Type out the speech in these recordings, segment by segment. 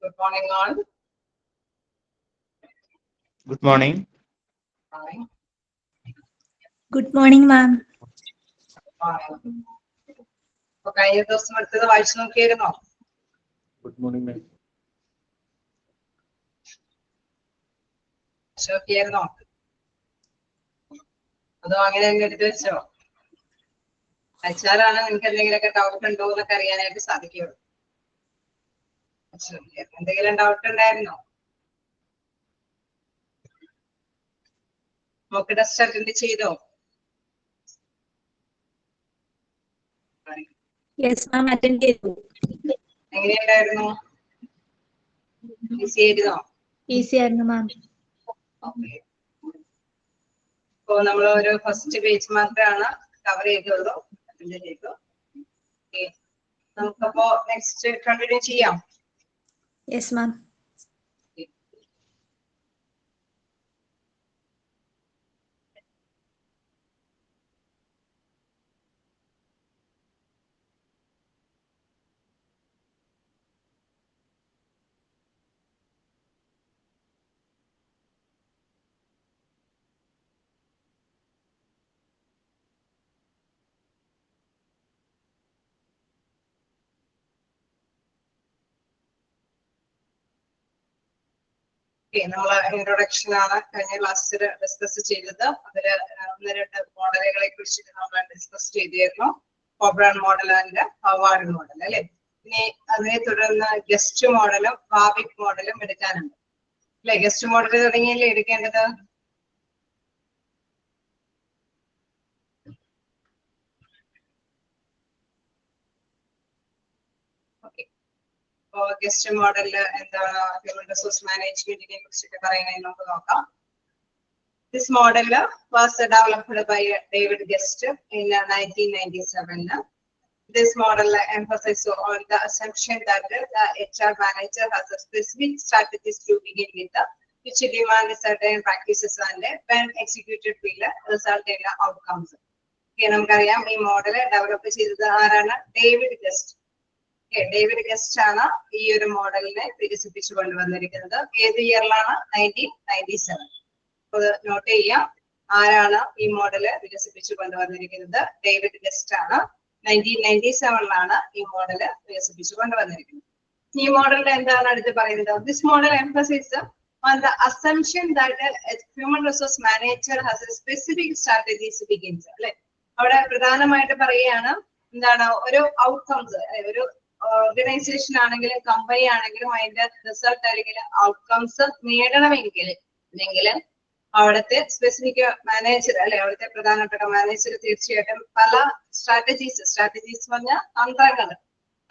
Good morning, all. Good morning. Morning. Good morning, ma'am. Morning. അപ്പൊ കഴിഞ്ഞ ദിവസം എടുത്തത് വായിച്ചു നോക്കിയിരുന്നോ? Good morning, ma'am. നോക്കിയായിരുന്നോ? അതോ അങ്ങനെ തന്നെ എടുത്ത് വെച്ചോ? അയച്ചാലാണ് നിങ്ങൾക്ക് എന്തെങ്കിലുമൊക്കെ ഡൗട്ട് ഉണ്ടോ എന്നൊക്കെ അറിയാനായിട്ട് സാധിക്കുള്ളൂ. എന്തെങ്കിലും ഡൗട്ട് ഉണ്ടായിരുന്നോ? മോക്ക് ടെസ്റ്റ് അറ്റൻഡ് ചെയ്തോ? Yes, ma'am. Attend ചെയ്തു. എങ്ങനെയുണ്ടായിരുന്നു? ഈസി ആയിരുന്നോ? Easy ആയിരുന്നു, ma'am. ഇപ്പോ നമ്മൾ ഒരു ഫസ്റ്റ് പേജ് മാത്രമാണ് കവർ ചെയ്തുള്ളൂ. അറ്റൻഡ് ചെയ്തു. നമുക്കപ്പോ നെക്സ്റ്റ് കണ്ടിന്യൂ ചെയ്യാം. Yes, ma'am. നമ്മളെ ഇൻട്രൊഡക്ഷൻ ആണ് കഴിഞ്ഞ ക്ലാസ്സിൽ ഡിസ്കസ് ചെയ്തത്. അതില് ഒന്ന് രണ്ട് മോഡലുകളെ കുറിച്ചിട്ട് നമ്മൾ ഡിസ്കസ് ചെയ്തിരുന്നു. കോബ്രാൻ മോഡൽ ആൻഡ് ഹവാർഡ് മോഡൽ അല്ലെ. ഇനി അതിനെ തുടർന്ന് ഗസ്റ്റ് മോഡലും വാവിക് മോഡലും എടുക്കാനുണ്ട് അല്ലെ. ഗസ്റ്റ് മോഡൽ തുടങ്ങിയല്ലേ എടുക്കേണ്ടത്? ഗസ്റ്റ് മോഡലില് എന്താണ് ഹ്യൂമൻ റിസോഴ്സ് മാനേജ്മെന്റിനെ കുറിച്ചിട്ട് പറയുന്നത് നമുക്ക് നോക്കാം. This model was developed by David Guest in 1997. This model emphasizes on the assumption that the HR manager has a specific strategies to begin with, which demand certain practices and when executed will result in outcomes. നമുക്കറിയാം ഈ model develop ചെയ്തത് ആരാണ്? David guest. David guest ആണ് ഈ ഒരു മോഡലിനെ വികസിപ്പിച്ചു കൊണ്ടുവന്നിരിക്കുന്നത്. ഏത് ഇയറിലാണ്? 1997. നോട്ട് ചെയ്യാം, ആരാണ് ഈ മോഡല് വികസിപ്പിച്ചു കൊണ്ടുവന്നിരിക്കുന്നത്? ഡേവിഡ് ഗസ്റ്റ് ആണ്. 1997 ഈ മോഡല് വികസിപ്പിച്ചു കൊണ്ടുവന്നിരിക്കുന്നത്. ഈ മോഡലിൽ എന്താണ് അടുത്ത് പറയുന്നത്? This model emphasise on the assumption that a human resource manager has a specific strategies begins. അല്ലെ, അവിടെ പ്രധാനമായിട്ട് പറയുകയാണ് എന്താണ്, ഒരു ഔട്ട്കംസ്, ഒരു ഓർഗനൈസേഷൻ ആണെങ്കിലും കമ്പനി ആണെങ്കിലും അതിന്റെ റിസൾട്ട് അല്ലെങ്കിൽ ഔട്ട്കംസ് നേടണമെങ്കിൽ അല്ലെങ്കിൽ അവിടുത്തെ സ്പെസിഫിക് മാനേജർ അല്ലെ, അവിടുത്തെ പ്രധാനപ്പെട്ട മാനേജർ തീർച്ചയായിട്ടും പല സ്ട്രാറ്റജീസ് പറഞ്ഞ തന്ത്രങ്ങൾ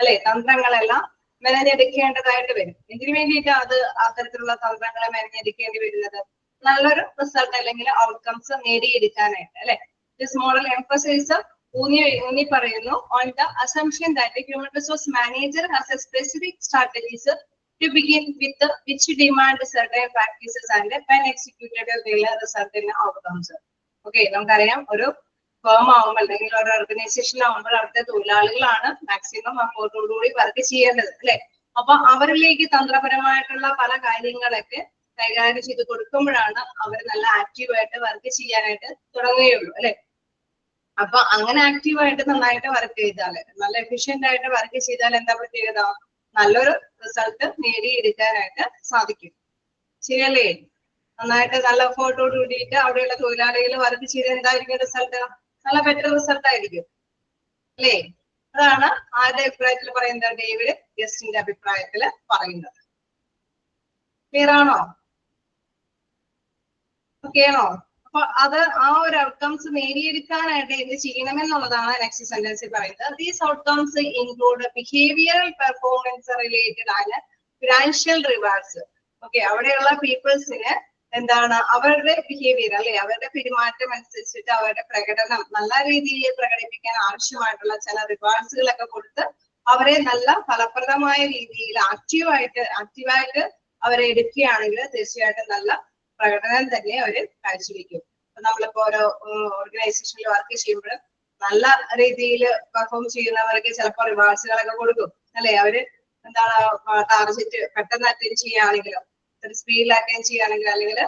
അല്ലെ, തന്ത്രങ്ങളെല്ലാം മെനഞ്ഞെടുക്കേണ്ടതായിട്ട് വരും. ഇതിനു വേണ്ടിയിട്ട് അത് അത്തരത്തിലുള്ള തന്ത്രങ്ങളെ മെനഞ്ഞെടുക്കേണ്ടി വരുന്നത് നല്ലൊരു റിസൾട്ട് അല്ലെങ്കിൽ ഔട്ട്കംസ് നേടിയെടുക്കാനായിട്ട് അല്ലെ. ദിസ് മോഡൽ എംഫസൈസ് ഊന്നി പറയുന്നു on the assumption that the human resource manager has a specific strategies to begin with which demand certain practices and when executed will result in outcomes. Okay, നമുക്കറിയാം ഒരു firm ആവുമ്പോൾ അല്ലെങ്കിൽ ഒരു organisation ആവുമ്പോൾ അവിടുത്തെ തൊഴിലാളികളാണ് മാക്സിമം അഫോർട്ടോടുകൂടി വർക്ക് ചെയ്യേണ്ടത് അല്ലെ. അപ്പൊ അവരിലേക്ക് തന്ത്രപരമായിട്ടുള്ള പല കാര്യങ്ങളൊക്കെ കൈകാര്യം ചെയ്ത് കൊടുക്കുമ്പോഴാണ് അവർ നല്ല ആക്റ്റീവായിട്ട് വർക്ക് ചെയ്യാനായിട്ട് തുടങ്ങുകയുള്ളൂ അല്ലെ. അപ്പൊ അങ്ങനെ ആക്റ്റീവായിട്ട് നന്നായിട്ട് വർക്ക് ചെയ്താല്, നല്ല എഫിഷ്യന്റ് ആയിട്ട് വർക്ക് ചെയ്താൽ എന്താ പ്രത്യേകത? നല്ലൊരു റിസൾട്ട് നേടിയെടുക്കാനായിട്ട് സാധിക്കും. ശരിയല്ലേ? നന്നായിട്ട് നല്ല എഫോർട്ടോട് കൂടിയിട്ട് അവിടെയുള്ള തൊഴിലാളികൾ വർക്ക് ചെയ്ത് എന്തായിരിക്കും റിസൾട്ട്? നല്ല ബെറ്റർ റിസൾട്ട് ആയിരിക്കും അല്ലേ. അതാണ് ആരുടെ അഭിപ്രായത്തിൽ പറയുന്നത്? ഡേവിഡ് ഗസ്റ്റിന്റെ അഭിപ്രായത്തിൽ പറയുന്നത്. ക്ലിയർ ആണോ? ഓക്കെ ആണോ? അപ്പൊ അത് ആ ഒരു ഔട്ട്കംസ് നേടിയെടുക്കാനായിട്ട് എന്ത് ചെയ്യണമെന്നുള്ളതാണ് നെക്സ്റ്റ് സെന്റൻസിൽ പറയുന്നത്. These outcomes include behavioural performance related and financial rewards. Okay, അവിടെയുള്ള പീപ്പിൾസിന് എന്താണ് അവരുടെ ബിഹേവിയർ അല്ലെ, അവരുടെ പെരുമാറ്റം അനുസരിച്ചിട്ട് അവരുടെ പ്രകടനം നല്ല രീതിയിൽ പ്രകടിപ്പിക്കാൻ ആവശ്യമായിട്ടുള്ള ചില റിവാർഡ്സുകളൊക്കെ കൊടുത്ത് അവരെ നല്ല ഫലപ്രദമായ രീതിയിൽ ആക്റ്റീവായിട്ട് അവരെ എടുക്കുകയാണെങ്കിൽ തീർച്ചയായിട്ടും നല്ല പ്രകടനം തന്നെ അവര് കാഴ്ചവെക്കും. നമ്മളിപ്പോ ഓരോ ഓർഗനൈസേഷനിൽ വർക്ക് ചെയ്യുമ്പോൾ നല്ല രീതിയിൽ പെർഫോം ചെയ്യുന്നവർക്ക് ചിലപ്പോൾ റിവാർഡ്സുകളൊക്കെ കൊടുക്കും അല്ലെ. അവര് എന്താണ് ടാർഗറ്റ് പെട്ടെന്ന് അറ്റൻഡ് ചെയ്യുകയാണെങ്കിലോ ഒരു സ്പീഡിൽ അറ്റൻഡ് ചെയ്യുകയാണെങ്കിലോ അല്ലെങ്കിൽ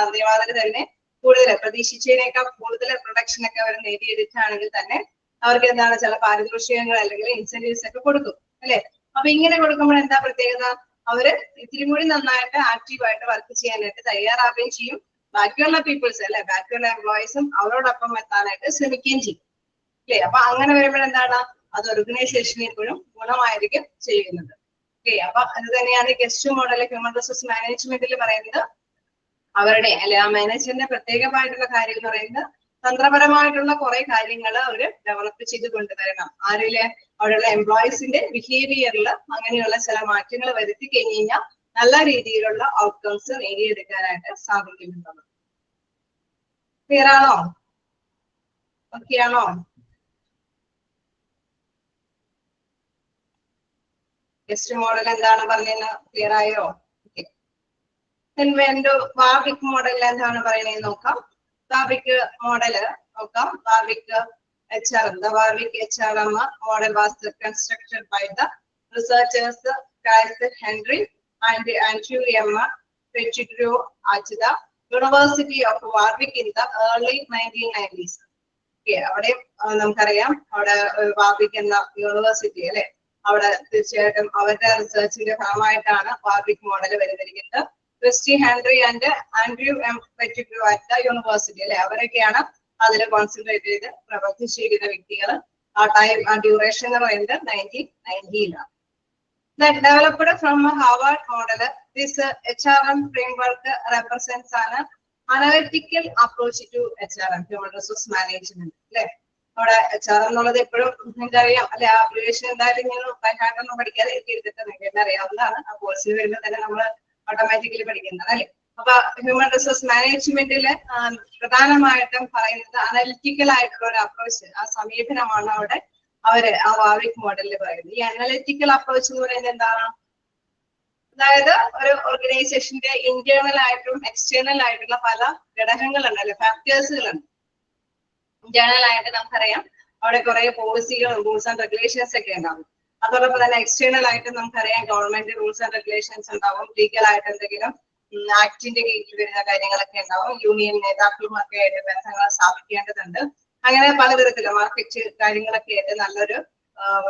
അതേമാതിരി തന്നെ കൂടുതൽ പ്രതീക്ഷിച്ചതിനേക്കാൾ കൂടുതൽ പ്രൊഡക്ഷൻ ഒക്കെ അവർ നേടിയെടുക്കുകയാണെങ്കിൽ തന്നെ അവർക്ക് എന്താണ് ചില പാരിതോഷികങ്ങൾ അല്ലെങ്കിൽ ഇൻസെന്റീവ്സ് ഒക്കെ കൊടുക്കും അല്ലെ. അപ്പൊ ഇങ്ങനെ കൊടുക്കുമ്പോൾ എന്താ പ്രത്യേകത, അവര് ഇത്തിരി കൂടി നന്നായിട്ട് ആക്റ്റീവായിട്ട് വർക്ക് ചെയ്യാനായിട്ട് തയ്യാറാവുകയും ചെയ്യും. ബാക്കിയുള്ള പീപ്പിൾസ് അല്ലെ, ബാക്കിയുള്ള എംപ്ലോയീസും അവരോടൊപ്പം എത്താനായിട്ട് ശ്രമിക്കുകയും ചെയ്യും അല്ലെ. അപ്പൊ അങ്ങനെ വരുമ്പോൾ എന്താണ് അത് ഓർഗനൈസേഷന് എപ്പോഴും ഗുണമായിരിക്കും ചെയ്യുന്നത്. ഓക്കെ, അപ്പൊ അത് തന്നെയാണ് ഗസ്റ്റ് മോഡൽ ഹ്യൂമൻ റിസോഴ്സ് മാനേജ്മെന്റിൽ പറയുന്നത്. അവരുടെ അല്ലെ ആ മാനേജറിന്റെ പ്രത്യേകമായിട്ടുള്ള കാര്യം എന്ന് പറയുന്നത് തന്ത്രപരമായിട്ടുള്ള കുറെ കാര്യങ്ങൾ അവര് ഡെവലപ്പ് ചെയ്ത് കൊണ്ടുവരണം. ആരില്, അവിടെയുള്ള എംപ്ലോയീസിന്റെ ബിഹേവിയറിൽ അങ്ങനെയുള്ള ചില മാറ്റങ്ങൾ വരുത്തി കഴിഞ്ഞ് കഴിഞ്ഞാൽ നല്ല രീതിയിലുള്ള ഔട്ട്കംസ് നേടിയെടുക്കാനായിട്ട് സാധിക്കുന്നുണ്ട്. ക്ലിയർ ആണോ? ഓക്കെ ആണോ? ഗസ്റ്റ് മോഡൽ എന്താണ് പറഞ്ഞതെന്ന് ക്ലിയർ ആയോ? വാർവിക് മോഡൽ എന്താണ് പറയുന്നത് നോക്കാം. വാർവിക് മോഡല് നോക്കാം. Warwick HRM, the Warwick HRM model was constructed by the researchers Kaiser Henry and Andrew M. Pettigrew at the University of Warwick in the early 1990s. അവിടെ നമുക്കറിയാം, അവിടെ Warwick എന്ന university അല്ലെ, അവിടെ തീർച്ചയായിട്ടും അവരുടെ റിസർച്ചിന്റെ ഭാഗമായിട്ടാണ് വാർവിക് മോഡൽ വരുന്നിരിക്കുന്നത്. Christie Henry and Andrew M Pettigrew at the university അല്ലെ, അവരൊക്കെയാണ് അതിൽ കോൺസെൻട്രേറ്റ് ചെയ്ത് പ്രവർത്തിച്ചിരിക്കുന്ന വ്യക്തികൾ. ആ ടൈം ആ ഡ്യൂറേഷൻ എന്ന് പറയുന്നത് 1990-ലാണ്. Developed from Harvard model, this HRM framework represents an analytical approach to HRM, human resource management അല്ലെ. അവിടെ HRM എന്നുള്ളത് എപ്പോഴും എനിക്കറിയാം അല്ലെ, ആ അപ്ലിക്കേഷൻ എന്തായാലും ഇങ്ങനെ പഠിക്കാതെ എടുത്തിട്ട് നിങ്ങൾക്ക് അറിയാവുന്നതാണ്. ആ കോഴ്സിൽ വരുമ്പോൾ തന്നെ നമ്മൾ ഓട്ടോമാറ്റിക്കലി പഠിക്കുന്നത് അല്ലെ. അപ്പൊ ഹ്യൂമൻ റിസോഴ്സ് മാനേജ്മെന്റില് പ്രധാനമായിട്ടും പറയുന്നത് അനലിറ്റിക്കൽ ആയിട്ടുള്ള ഒരു അപ്രോച്ച്, ആ സമീപനമാണ് അവിടെ അവര് ആ വാർവിക് മോഡലിൽ പറയുന്നത്. ഈ അനലിറ്റിക്കൽ അപ്രോച്ച് എന്ന് പറയുന്നത് എന്താണ്? അതായത് ഒരു ഓർഗനൈസേഷന്റെ ഇന്റേണൽ ആയിട്ടും എക്സ്റ്റേണൽ ആയിട്ടുള്ള പല ഘടകങ്ങളുണ്ട് അല്ലെ, ഫാക്ടേഴ്സുകളുണ്ട്. ഇന്റേണൽ ആയിട്ട് നമുക്കറിയാം അവിടെ കുറെ പോളിസികളും റൂൾസ് ആൻഡ് റെഗുലേഷൻസ് ഒക്കെ ഉണ്ടാവും. അതോടൊപ്പം തന്നെ എക്സ്റ്റേണൽ ആയിട്ട് നമുക്കറിയാം ഗവൺമെന്റ് റൂൾസ് ആൻഡ് റെഗുലേഷൻസ് ഉണ്ടാവും. ലീഗൽ ആയിട്ട് എന്തെങ്കിലും ആക്ടിന്റെ കീഴിൽ വരുന്ന കാര്യങ്ങളൊക്കെ ഉണ്ടാവും. യൂണിയൻ നേതാക്കളുമൊക്കെ ആയിട്ട് ബന്ധങ്ങൾ സ്ഥാപിക്കേണ്ടതുണ്ട്. അങ്ങനെ പലതരത്തിലും മാർക്കറ്റ് കാര്യങ്ങളൊക്കെ ആയിട്ട് നല്ലൊരു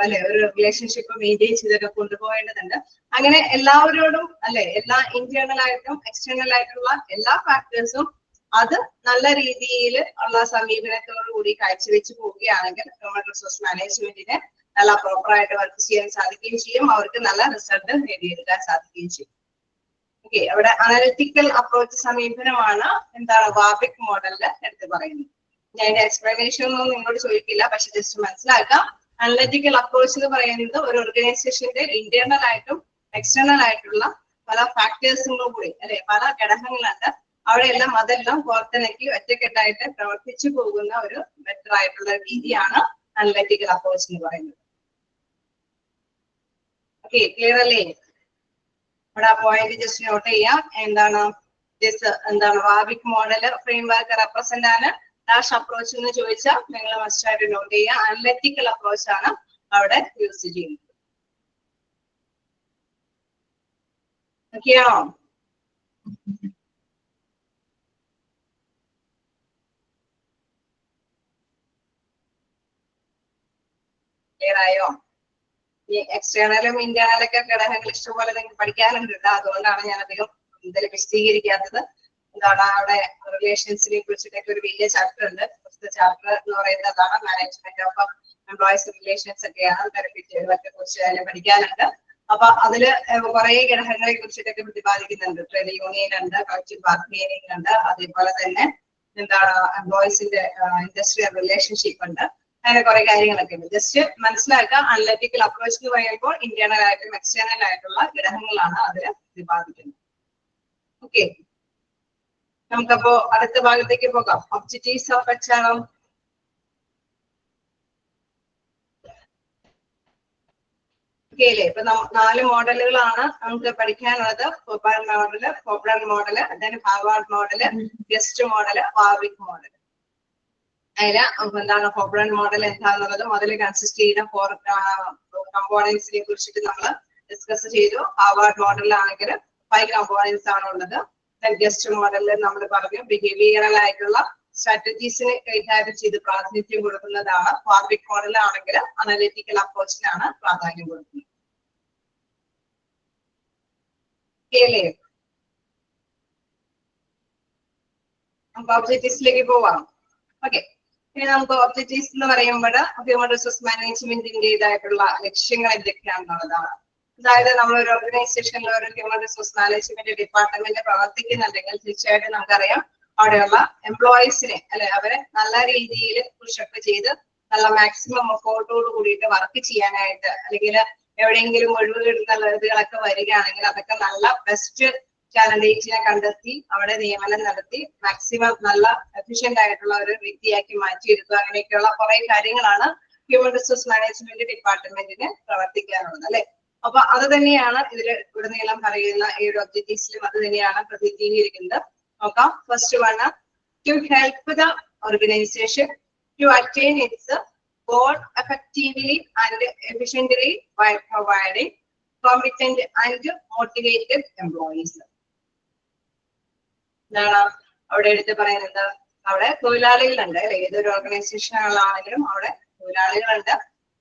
അല്ലെ ഒരു റിലേഷൻഷിപ്പ് മെയിൻറ്റെയിൻ ചെയ്തൊക്കെ കൊണ്ടുപോകേണ്ടതുണ്ട്. അങ്ങനെ എല്ലാവരോടും അല്ലെ, എല്ലാ ഇന്റേണൽ ആയിട്ടും എക്സ്റ്റേണൽ ആയിട്ടുള്ള എല്ലാ ഫാക്ടേഴ്സും അത് നല്ല രീതിയിൽ ഉള്ള സമീപനത്തോടുകൂടി കാഴ്ചവെച്ച് പോവുകയാണെങ്കിൽ ഹ്യൂമൻ റിസോഴ്സ് മാനേജ്മെന്റിന് നല്ല പ്രോപ്പറായിട്ട് വർക്ക് ചെയ്യാൻ സാധിക്കുകയും ചെയ്യും. അവർക്ക് നല്ല റിസൾട്ട് നേടിയെടുക്കാൻ സാധിക്കുകയും ചെയ്യും. ഓക്കെ, അവിടെ അനലിറ്റിക്കൽ അപ്രോച്ച് സമീപനമാണ് എന്താണ് വാർവിക് മോഡലിൽ എടുത്ത് പറയുന്നത്. ഞാൻ അതിന്റെ എക്സ്പ്ലനേഷൻ ഒന്നും നിങ്ങളോട് ചോദിക്കില്ല, പക്ഷെ ജസ്റ്റ് മനസ്സിലാക്കാം. അനലിറ്റിക്കൽ അപ്രോച്ച് എന്ന് പറയുന്നത് ഒരു ഓർഗനൈസേഷന്റെ ഇന്റേണൽ ആയിട്ടും എക്സ്റ്റേണൽ ആയിട്ടുള്ള പല ഫാക്ടേഴ്സും കൂടി അല്ലെ, പല ഘടകങ്ങളുണ്ട്. അവിടെയെല്ലാം അതെല്ലാം കോർത്തിണക്കി ഒറ്റക്കെട്ടായിട്ട് പ്രവർത്തിച്ചു പോകുന്ന ഒരു ബെറ്റർ ആയിട്ടുള്ള രീതിയാണ് അനലിറ്റിക്കൽ അപ്രോച്ച് എന്ന് പറയുന്നത്. ഓക്കെ, ക്ലിയർ അല്ലേ? ഇവിടെ ആ പോയിന്റ് ജസ്റ്റ് നോട്ട് ചെയ്യാം. എന്താണ് വാർവിക് മോഡൽ ഫ്രെയിംവർക്ക് റെപ്രസെന്റ് ആണ് ഡാഷ് അപ്രോച്ച് എന്ന് ചോദിച്ചാൽ നിങ്ങൾ മസ്റ്റ് ആയിട്ട് നോട്ട് ചെയ്യുക. അനലിറ്റിക്കൽ അപ്രോച്ച് ആണ് അവിടെ യൂസ് ചെയ്യുന്നത്. ഓക്കെയാണോ? ക്ലിയർ ആയോ? ഈ എക്സ്റ്റേണലും ഇന്റേണലൊക്കെ ഘടകങ്ങൾ ഇഷ്ടംപോലെ നിങ്ങൾക്ക് പഠിക്കാനുണ്ട്. അതുകൊണ്ടാണ് ഞാൻ അധികം ഇതിൽ വിശദീകരിക്കാത്തത്. എന്താണ് അവിടെ റിലേഷൻസിനെ കുറിച്ചിട്ടൊക്കെ ഒരു വലിയ ചാപ്റ്റർ ഉണ്ട്. ഫസ്റ്റ് ചാപ്റ്റർ എന്ന് പറയുന്നത് അതാണ് മാനേജ്മെന്റ് ഓഫ് എംപ്ലോയീസ് റിലേഷൻസ് ഒക്കെയാണ്. ബെനിഫിറ്റുകളൊക്കെ കുറിച്ച് പഠിക്കാനുണ്ട്. അപ്പൊ അതില് കുറെ ഘടകങ്ങളെ കുറിച്ചിട്ടൊക്കെ പ്രതിപാദിക്കുന്നുണ്ട്. ട്രേഡ് യൂണിയൻ ഉണ്ട്, കളക്റ്റീവ് ബാർഗെയിനിങ് ഉണ്ട്, അതേപോലെ തന്നെ എന്താണ് എംപ്ലോയീസിന്റെ ഇൻഡസ്ട്രിയൽ റിലേഷൻഷിപ്പ് ഉണ്ട്. അങ്ങനെ കുറെ കാര്യങ്ങളൊക്കെ ഉണ്ട്. ജസ്റ്റ് മനസ്സിലാക്കുക, അനലിറ്റിക്കൽ അപ്രോച്ച് എന്ന് പറയുമ്പോൾ ഇന്റേണൽ ആയിട്ടും എക്സ്റ്റേണൽ ആയിട്ടുള്ള ഘടകങ്ങളാണ് അതിൽ പ്രതിപാദിക്കുന്നത്. ഓക്കെ, നമുക്കപ്പോ അടുത്ത ഭാഗത്തേക്ക് പോകാം. Objectives of HRM. ഓക്കെ അല്ലേ? ഇപ്പൊ 4 മോഡലുകളാണ് നമുക്ക് പഠിക്കാനുള്ളത്. Popular model, Harvard model, guest model, Warwick model. അതില് എന്താണ് പോപ്പുലർ മോഡൽ എന്താണെന്നുള്ളതും അതിൽ കൺസിസ്റ്റ് ചെയ്യുന്ന 4 കമ്പോണൻസിനെ കുറിച്ചിട്ട് നമ്മൾ ഡിസ്കസ് ചെയ്തു. ഹാർവാർഡ് മോഡലിലാണെങ്കിൽ 5 കമ്പോണൻസ് ആണ് ഉള്ളത്. ഗസ്റ്റ് മോഡലിൽ നമ്മൾ പറഞ്ഞു ബിഹേവിയറൽ ആയിട്ടുള്ള സ്ട്രാറ്റജീസിനെ കൈകാര്യം ചെയ്ത് പ്രാതിനിധ്യം കൊടുക്കുന്നതാണ്. വാർവിക് മോഡലാണെങ്കിൽ അനലിറ്റിക്കൽ അപ്രോച്ചിനാണ് പ്രാധാന്യം കൊടുക്കുന്നത്. നമുക്ക് ഒബ്ജക്റ്റീവ്സിലേക്ക് പോവാം. ഓക്കെ, ഇനി നമുക്ക് ഒബ്ജക്റ്റീവ്സ് എന്ന് പറയുമ്പോൾ ഹ്യൂമൻ റിസോഴ്സ് മാനേജ്മെന്റിന്റേതായിട്ടുള്ള ലക്ഷ്യങ്ങൾ എന്തൊക്കെയാണെന്നുള്ളതാണ്. അതായത് നമ്മൾ ഒരു ഓർഗനൈസേഷനിൽ ഒരു ഹ്യൂമൻ റിസോഴ്സ് മാനേജ്മെന്റ് ഡിപ്പാർട്ട്മെന്റ് പ്രവർത്തിക്കുന്നുണ്ടെങ്കിൽ തീർച്ചയായിട്ടും നമുക്കറിയാം അവിടെയുള്ള എംപ്ലോയീസിനെ അല്ലെ അവരെ നല്ല രീതിയിൽ പുഷപ്പ് ചെയ്ത് നല്ല മാക്സിമം എഫോർട്ടോട് കൂടിയിട്ട് വർക്ക് ചെയ്യാനായിട്ട്, അല്ലെങ്കിൽ എവിടെയെങ്കിലും ഒഴിവുകളൊക്കെ വരികയാണെങ്കിൽ അതൊക്കെ നല്ല ബെസ്റ്റ് കാൻഡിഡേറ്റിനെ കണ്ടെത്തി അവിടെ നിയമനം നടത്തി മാക്സിമം നല്ല എഫിഷ്യന്റ് ആയിട്ടുള്ള ഒരു വ്യക്തിയാക്കി മാറ്റിയെടുക്കുക. അങ്ങനെയൊക്കെയുള്ള കുറെ കാര്യങ്ങളാണ് ഹ്യൂമൻ റിസോഴ്സ് മാനേജ്മെന്റ് ഡിപ്പാർട്ട്മെന്റിന് പ്രവർത്തിക്കാനുള്ളത് അല്ലെ. അപ്പൊ അത് തന്നെയാണ് ഇതിൽ ഉടനീളം പറയുന്ന ഈ ഒരു ഒബ്ജക്റ്റീവ്സിലും അത് തന്നെയാണ് പ്രതിനിധീകരിക്കുന്നത്. നോക്കാം. First one, to help the organisation to attain its goal effectively and efficiently by providing competent and motivated employees. എന്താണ് അവിടെ എടുത്ത് പറയുന്നത്? അവിടെ തൊഴിലാളികളുണ്ട് അല്ലെ. ഏതൊരു ഓർഗനൈസേഷനുകളാണെങ്കിലും അവിടെ തൊഴിലാളികളുണ്ട്.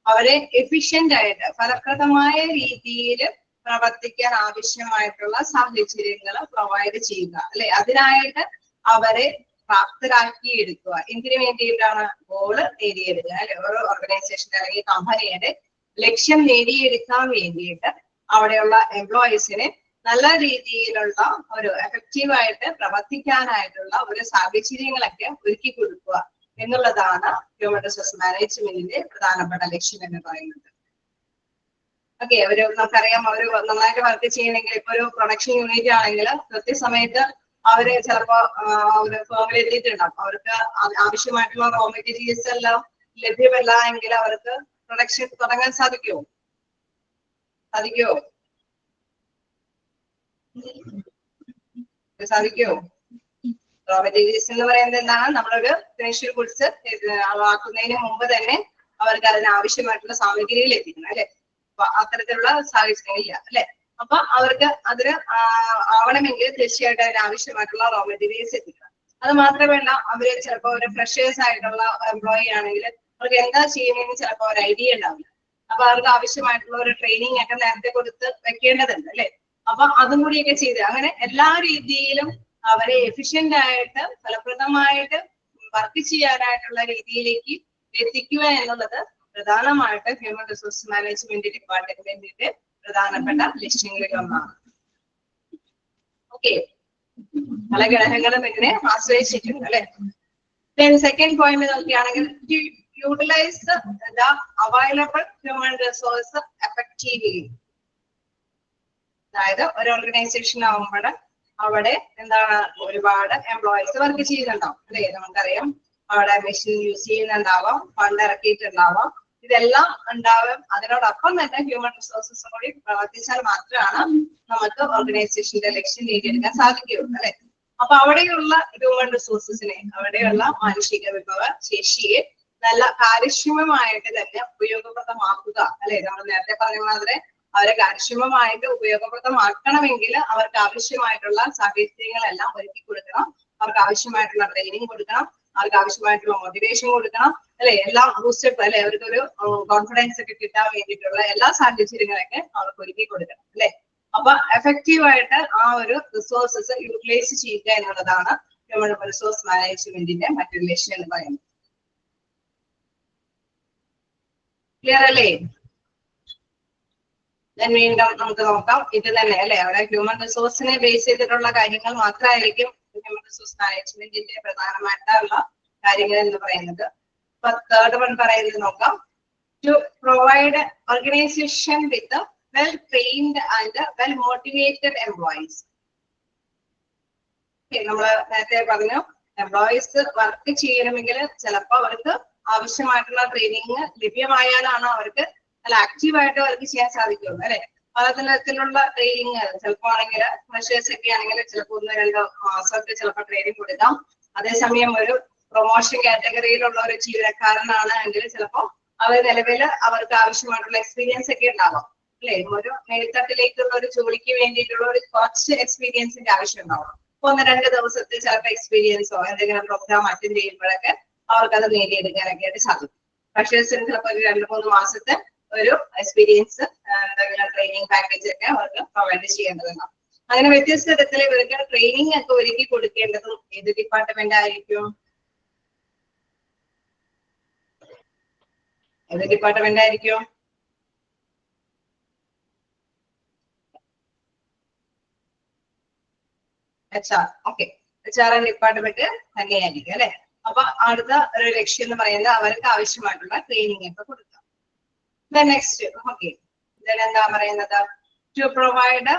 അവരെ എഫിഷ്യന്റ് ആയിട്ട് ഫലപ്രദമായ രീതിയിൽ പ്രവർത്തിക്കാൻ ആവശ്യമായിട്ടുള്ള സാഹചര്യങ്ങൾ പ്രൊവൈഡ് ചെയ്യുക അല്ലെ. അതിനായിട്ട് അവരെ പ്രാപ്തരാക്കിയെടുക്കുക. എന്തിനു വേണ്ടിയിട്ടാണ്? ഗോള് നേടിയെടുക്കുക അല്ലെ. ഓരോ ഓർഗനൈസേഷന്റെ അല്ലെങ്കിൽ കമ്പനിയുടെ ലക്ഷ്യം നേടിയെടുക്കാൻ വേണ്ടിയിട്ട് അവിടെയുള്ള എംപ്ലോയീസിനെ നല്ല രീതിയിലുള്ള ഒരു എഫക്റ്റീവായിട്ട് പ്രവർത്തിക്കാനായിട്ടുള്ള ഒരു സാഹചര്യങ്ങളൊക്കെ ഒരുക്കി കൊടുക്കുക എന്നുള്ളതാണ് ഹ്യൂമൻ റിസോഴ്സ് മാനേജ്മെന്റിന്റെ പ്രധാനപ്പെട്ട ലക്ഷ്യം എന്ന് പറയുന്നത്. ഓക്കെ, നമുക്കറിയാം അവര് നന്നായിട്ട് വർക്ക് ചെയ്യണമെങ്കിൽ ഇപ്പൊ ഒരു പ്രൊഡക്ഷൻ യൂണിറ്റ് ആണെങ്കിൽ കൃത്യസമയത്ത് അവര് ചിലപ്പോ ഒരു ഫേമിൽ എത്തിയിട്ടുണ്ടാവും. അവർക്ക് ആവശ്യമായിട്ടുള്ള റോ മെറ്റീരിയൽസ് എല്ലാം ലഭ്യമല്ല എങ്കിൽ അവർക്ക് പ്രൊഡക്ഷൻ തുടങ്ങാൻ സാധിക്കുമോ? സാധിക്കുമോ? റോ മെറ്റീരിയൽസ് എന്ന് പറയുന്നത് എന്താണ്? നമ്മളൊരു ഫിനിഷ്യൽ ഗുഡ്സ് ആക്കുന്നതിന് മുമ്പ് തന്നെ അവർക്ക് അതിനാവശ്യമായിട്ടുള്ള സാമഗ്രികൾ എത്തിക്കണം അല്ലെ. അപ്പൊ അത്തരത്തിലുള്ള സാഹചര്യങ്ങളില്ല അല്ലെ. അപ്പൊ അവർക്ക് അതിന് ആവണമെങ്കിൽ തീർച്ചയായിട്ടും അതിനാവശ്യമായിട്ടുള്ള റോ മെറ്റീരിയൽസ് എത്തിക്കണം. അത് മാത്രമല്ല അവര് ചിലപ്പോ ഒരു ഫ്രഷേഴ്സ് ആയിട്ടുള്ള എംപ്ലോയി ആണെങ്കിൽ അവർക്ക് എന്താ ചെയ്യുന്നതെന്ന് ചിലപ്പോൾ ഒരു ഐഡിയ ഉണ്ടാവില്ല. അപ്പൊ അവർക്ക് ആവശ്യമായിട്ടുള്ള ഒരു ട്രെയിനിങ് ഒക്കെ നേരത്തെ കൊടുത്ത് വെക്കേണ്ടതുണ്ട് അല്ലെ. അപ്പൊ അതും കൂടിയൊക്കെ ചെയ്ത് അങ്ങനെ എല്ലാ രീതിയിലും അവരെ എഫിഷ്യന്റ് ആയിട്ട് ഫലപ്രദമായിട്ട് വർക്ക് ചെയ്യാനായിട്ടുള്ള രീതിയിലേക്ക് എത്തിക്കുക എന്നുള്ളത് പ്രധാനമായിട്ട് ഹ്യൂമൻ റിസോഴ്സ് മാനേജ്മെന്റ് ഡിപ്പാർട്ട്മെന്റിന്റെ പ്രധാനപ്പെട്ട ലക്ഷ്യങ്ങളിൽ ഒന്നാണ്. ഓക്കെ, പല ഘടകങ്ങളും ഇതിനെ ആശ്രയിച്ചിട്ടുണ്ട് അല്ലെ. സെക്കൻഡ് പോയിന്റ് നോക്കുകയാണെങ്കിൽ utilise the available human resource effectively. അതായത് ഒരു ഓർഗനൈസേഷൻ ആവുമ്പോൾ അവിടെ എന്താണ് ഒരുപാട് എംപ്ലോയീസ് വർക്ക് ചെയ്യുന്നുണ്ടാവും അല്ലെ. നമുക്കറിയാം അവിടെ മെഷീൻ യൂസ് ചെയ്യുന്നുണ്ടാവാം, ഫണ്ട് ഇറക്കിയിട്ടുണ്ടാവാം, ഇതെല്ലാം ഉണ്ടാവും. അതിനോടൊപ്പം തന്നെ ഹ്യൂമൻ റിസോഴ്സസ് കൂടി പ്രവർത്തിച്ചാൽ മാത്രമാണ് നമുക്ക് ഓർഗനൈസേഷന്റെ ലക്ഷ്യം നേടിയെടുക്കാൻ സാധിക്കുകയുള്ളൂ അല്ലെ. അപ്പൊ അവിടെയുള്ള ഹ്യൂമൻ റിസോഴ്സസിനെ, അവിടെയുള്ള മാനുഷിക വിഭവ ശേഷിയെ നല്ല കാര്യക്ഷമമായിട്ട് തന്നെ ഉപയോഗപ്രദമാക്കുക അല്ലെ. നമ്മൾ നേരത്തെ പറഞ്ഞ മാതിരി അവരെ കാര്യക്ഷമമായിട്ട് ഉപയോഗപ്രദമാക്കണമെങ്കിൽ അവർക്ക് ആവശ്യമായിട്ടുള്ള സാഹചര്യങ്ങളെല്ലാം ഒരുക്കി കൊടുക്കണം. അവർക്ക് ആവശ്യമായിട്ടുള്ള ട്രെയിനിങ് കൊടുക്കണം, അവർക്ക് ആവശ്യമായിട്ടുള്ള മോട്ടിവേഷൻ കൊടുക്കണം അല്ലെ. എല്ലാം ബൂസ്റ്റപ്പ് അല്ലെ, അവർക്കൊരു കോൺഫിഡൻസ് ഒക്കെ കിട്ടാൻ വേണ്ടിയിട്ടുള്ള എല്ലാ സാഹചര്യങ്ങളൊക്കെ അവർക്ക് ഒരുക്കി കൊടുക്കണം അല്ലെ. അപ്പൊ എഫക്റ്റീവായിട്ട് ആ ഒരു റിസോഴ്സസ് യൂട്ടിലൈസ് ചെയ്യുക എന്നുള്ളതാണ് ഹ്യൂമൻ റിസോഴ്സ് മാനേജ്മെന്റിന്റെ മറ്റൊരു ലക്ഷ്യം എന്ന് പറയുന്നത്. ക്ലിയർ അല്ലേ? വീണ്ടും നമുക്ക് നോക്കാം. ഇത് തന്നെ അല്ലെ, അവിടെ ഹ്യൂമൻ റിസോഴ്സിനെ ബേസ് ചെയ്തിട്ടുള്ള കാര്യങ്ങൾ മാത്രമായിരിക്കും ഹ്യൂമൻ റിസോഴ്സ് മാനേജ്മെന്റിന്റെ പ്രധാനമായിട്ടുള്ള കാര്യങ്ങൾ എന്ന് പറയുന്നത്. അപ്പൊ തേർഡ് വൺ പറയുന്നത് നോക്കാം. To provide organisation with well trained and well motivated employees. നമ്മള് നേരത്തെ പറഞ്ഞു എംപ്ലോയീസ് വർക്ക് ചെയ്യണമെങ്കിൽ ചിലപ്പോൾ അവർക്ക് ആവശ്യമായിട്ടുള്ള ട്രെയിനിങ് ലഭ്യമായാലാണ് അവർക്ക് നല്ല ആക്റ്റീവായിട്ട് വർക്ക് ചെയ്യാൻ സാധിക്കുള്ളൂ അല്ലെ. പലതരത്തിലുള്ള ട്രെയിനിങ് ചിലപ്പോ ആണെങ്കിൽ ഫ്രഷേഴ്സ് ഒക്കെ ആണെങ്കിൽ ചിലപ്പോൾ 1-2 മാസമൊക്കെ ചിലപ്പോൾ ട്രെയിനിങ് കൊടുക്കാം. അതേസമയം ഒരു പ്രൊമോഷൻ കാറ്റഗറിയിലുള്ള ഒരു ജീവനക്കാരനാണ് എങ്കിൽ ചിലപ്പോൾ അവർ നിലവിൽ അവർക്ക് ആവശ്യമായിട്ടുള്ള എക്സ്പീരിയൻസ് ഒക്കെ ഉണ്ടാവാം. അല്ലെ ഒരു മേൽത്തട്ടിലേക്കുള്ള ഒരു ജോലിക്ക് വേണ്ടിയിട്ടുള്ള ഒരു കുറച്ച് എക്സ്പീരിയൻസിന്റെ ആവശ്യം ഉണ്ടാവും. 1-2 ദിവസത്തെ ചിലപ്പോൾ എക്സ്പീരിയൻസോ എന്തെങ്കിലും പ്രോഗ്രാം അറ്റൻഡ് ചെയ്യുമ്പോഴൊക്കെ അവർക്കത് നേടിയെടുക്കാനൊക്കെ ആയിട്ട് സാധിക്കും. ഫ്രഷേഴ്സിന് ചിലപ്പോൾ ഒരു 2-3 മാസത്തെ ഒരു എക്സ്പീരിയൻസ് എന്തെങ്കിലും ട്രെയിനിങ് പാക്കേജ് ഒക്കെ അവർക്ക് പ്രൊവൈഡ് ചെയ്യേണ്ടതുണ്ടാവും. അങ്ങനെ വ്യത്യസ്ത തരത്തിൽ ഇവർക്ക് ട്രെയിനിങ് ഒക്കെ ഒരുക്കി കൊടുക്കേണ്ടതും ഏത് ഡിപ്പാർട്ട്മെന്റ് ആയിരിക്കും? ഏത് ഡിപ്പാർട്ട്മെന്റ് ആയിരിക്കും? HR. ഓക്കെ, HR ഡിപ്പാർട്ട്മെന്റ് തന്നെയായിരിക്കും അല്ലെ. അപ്പൊ അടുത്ത ഒരു ലക്ഷ്യം എന്ന് പറയുന്നത് അവർക്ക് ആവശ്യമായിട്ടുള്ള ട്രെയിനിങ് ഒക്കെ കൊടുക്കുക. നെക്സ്റ്റ് ഓക്കെ, എന്താ പറയുന്നത്? ടു പ്രൊവൈഡ്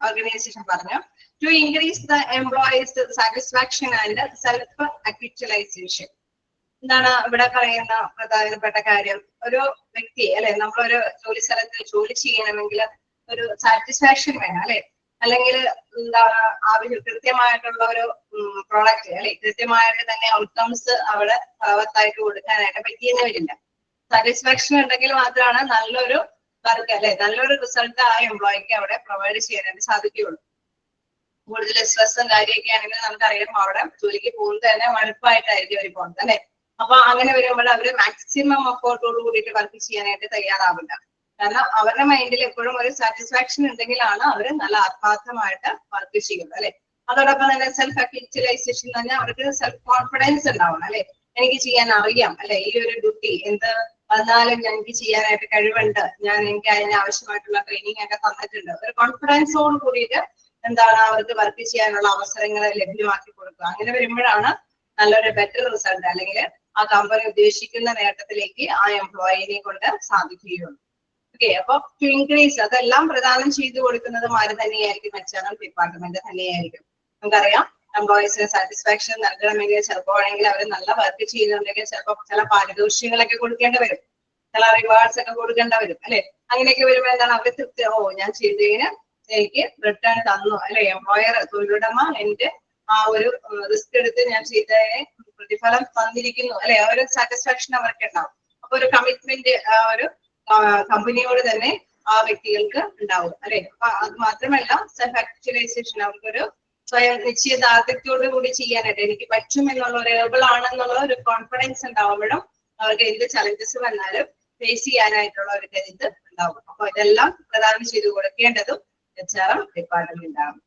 ഓർഗനൈസേഷൻ പറഞ്ഞു to increase the employees satisfaction and self actualisation. എന്താണ് ഇവിടെ പറയുന്ന പ്രധാനപ്പെട്ട കാര്യം? ഒരു വ്യക്തി അല്ലെ, നമ്മളൊരു ജോലി സ്ഥലത്ത് ജോലി ചെയ്യണമെങ്കിൽ ഒരു സാറ്റിസ്ഫാക്ഷൻ വേണം അല്ലെ, അല്ലെങ്കിൽ എന്താണ് കൃത്യമായിട്ടുള്ള ഒരു പ്രോഡക്റ്റ് അല്ലെ, കൃത്യമായിട്ട് തന്നെ ഔട്ട്കംസ് അവിടെ ഫലവത്തായിട്ട് കൊടുക്കാനായിട്ട് പറ്റിയെന്ന് വരില്ല. സാറ്റിസ്ഫാക്ഷൻ ഉണ്ടെങ്കിൽ മാത്രമാണ് നല്ലൊരു വർക്ക് അല്ലെ, നല്ലൊരു റിസൾട്ട് ആ എംപ്ലോയിക്ക് അവിടെ പ്രൊവൈഡ് ചെയ്യാനായിട്ട് സാധിക്കുകയുള്ളൂ. കൂടുതൽ സ്ട്രെസ്സും കാര്യമൊക്കെ ആണെങ്കിൽ നമുക്കറിയാം അവിടെ ജോലിക്ക് പോകുന്നത് തന്നെ മടുപ്പായിട്ടായിരിക്കും അവർ പോകുന്നത് അല്ലെ. അപ്പൊ അങ്ങനെ വരുമ്പോൾ അവര് മാക്സിമം എഫോർട്ടോട് കൂടിയിട്ട് വർക്ക് ചെയ്യാനായിട്ട് തയ്യാറാവില്ല. കാരണം അവരുടെ മൈൻഡിൽ എപ്പോഴും ഒരു സാറ്റിസ്ഫാക്ഷൻ ഉണ്ടെങ്കിലാണ് അവർ നല്ല ആത്മാർത്ഥമായിട്ട് വർക്ക് ചെയ്യുന്നത് അല്ലെ. അതോടൊപ്പം തന്നെ സെൽഫ് ആക്ച്വലൈസേഷൻ എന്ന് പറഞ്ഞാൽ അവർക്ക് സെൽഫ് കോൺഫിഡൻസ് ഉണ്ടാവണം അല്ലെ. എനിക്ക് ചെയ്യാൻ അറിയാം അല്ലെ, ഈ ഒരു ഡ്യൂട്ടി എന്ത് വന്നാലും എനിക്ക് ചെയ്യാനായിട്ട് കഴിവുണ്ട്, എനിക്ക് അതിന് ആവശ്യമായിട്ടുള്ള ട്രെയിനിങ് ഒക്കെ തന്നിട്ടുണ്ട്. ഒരു കോൺഫിഡൻസോട് കൂടിയിട്ട് എന്താണ് അവർക്ക് വർക്ക് ചെയ്യാനുള്ള അവസരങ്ങൾ ലഭ്യമാക്കി കൊടുക്കുക. അങ്ങനെ വരുമ്പോഴാണ് നല്ലൊരു ബെറ്റർ റിസൾട്ട് അല്ലെങ്കിൽ ആ കമ്പനി ഉദ്ദേശിക്കുന്ന നേട്ടത്തിലേക്ക് ആ എംപ്ലോയിനെ കൊണ്ട് സാധിക്കുകയുള്ളൂ. ഓക്കെ, അപ്പൊ ടു ഇൻക്രീസ് അതെല്ലാം പ്രദാനം ചെയ്തു കൊടുക്കുന്നതും ആര് തന്നെയായിരിക്കും? HR ഡിപ്പാർട്ട്മെന്റ് തന്നെയായിരിക്കും. നമുക്കറിയാം എംപ്ലോയീസിന് സാറ്റിസ്ഫാക്ഷൻ നൽകണമെങ്കിൽ ചിലപ്പോൾ ആണെങ്കിൽ അവർ നല്ല വർക്ക് ചെയ്യുന്നുണ്ടെങ്കിൽ ചിലപ്പോൾ ചില പാരിതോഷികങ്ങളൊക്കെ കൊടുക്കേണ്ടി വരും, ചില റിവാർഡ്സ് ഒക്കെ കൊടുക്കേണ്ടി വരും അല്ലെ. അങ്ങനെയൊക്കെ വരുമ്പോൾ എന്താണ് അവർ തൃപ്തി, ഞാൻ ചെയ്തതിന് എനിക്ക് റിട്ടേൺ തന്നു അല്ലെ, എംപ്ലോയർ തൊഴിലുടമ എന്റെ ആ ഒരു റിസ്ക് എടുത്ത് ഞാൻ ചെയ്തതിന് പ്രതിഫലം തന്നിരിക്കുന്നു അല്ലെ, ആ ഒരു സാറ്റിസ്ഫാക്ഷൻ അവർക്ക് ഉണ്ടാവും. അപ്പൊ ഒരു കമ്മിറ്റ്മെന്റ് ആ ഒരു കമ്പനിയോട് തന്നെ ആ വ്യക്തികൾക്ക് ഉണ്ടാവും അല്ലെ. അപ്പൊ അത് മാത്രമല്ല സെൽഫ് ആക്ച്വലൈസേഷൻ, അവർക്കൊരു സ്വയം നിശ്ചയദാർഢ്യത്തോടു കൂടി ചെയ്യാനായിട്ട് എനിക്ക് പറ്റും എന്നുള്ള ഒരു ഏബിൾ ആണെന്നുള്ള ഒരു കോൺഫിഡൻസ് ഉണ്ടാവുമ്പോഴും അവർക്ക് എന്ത് ചലഞ്ചസ് വന്നാലും ഫേസ് ചെയ്യാനായിട്ടുള്ള ഒരു കരുത്ത് ഉണ്ടാവും. അപ്പൊ ഇതെല്ലാം പ്രദാനം ചെയ്തു കൊടുക്കേണ്ടതും HR ഡിപ്പാർട്ട്മെന്റ് ആണ്.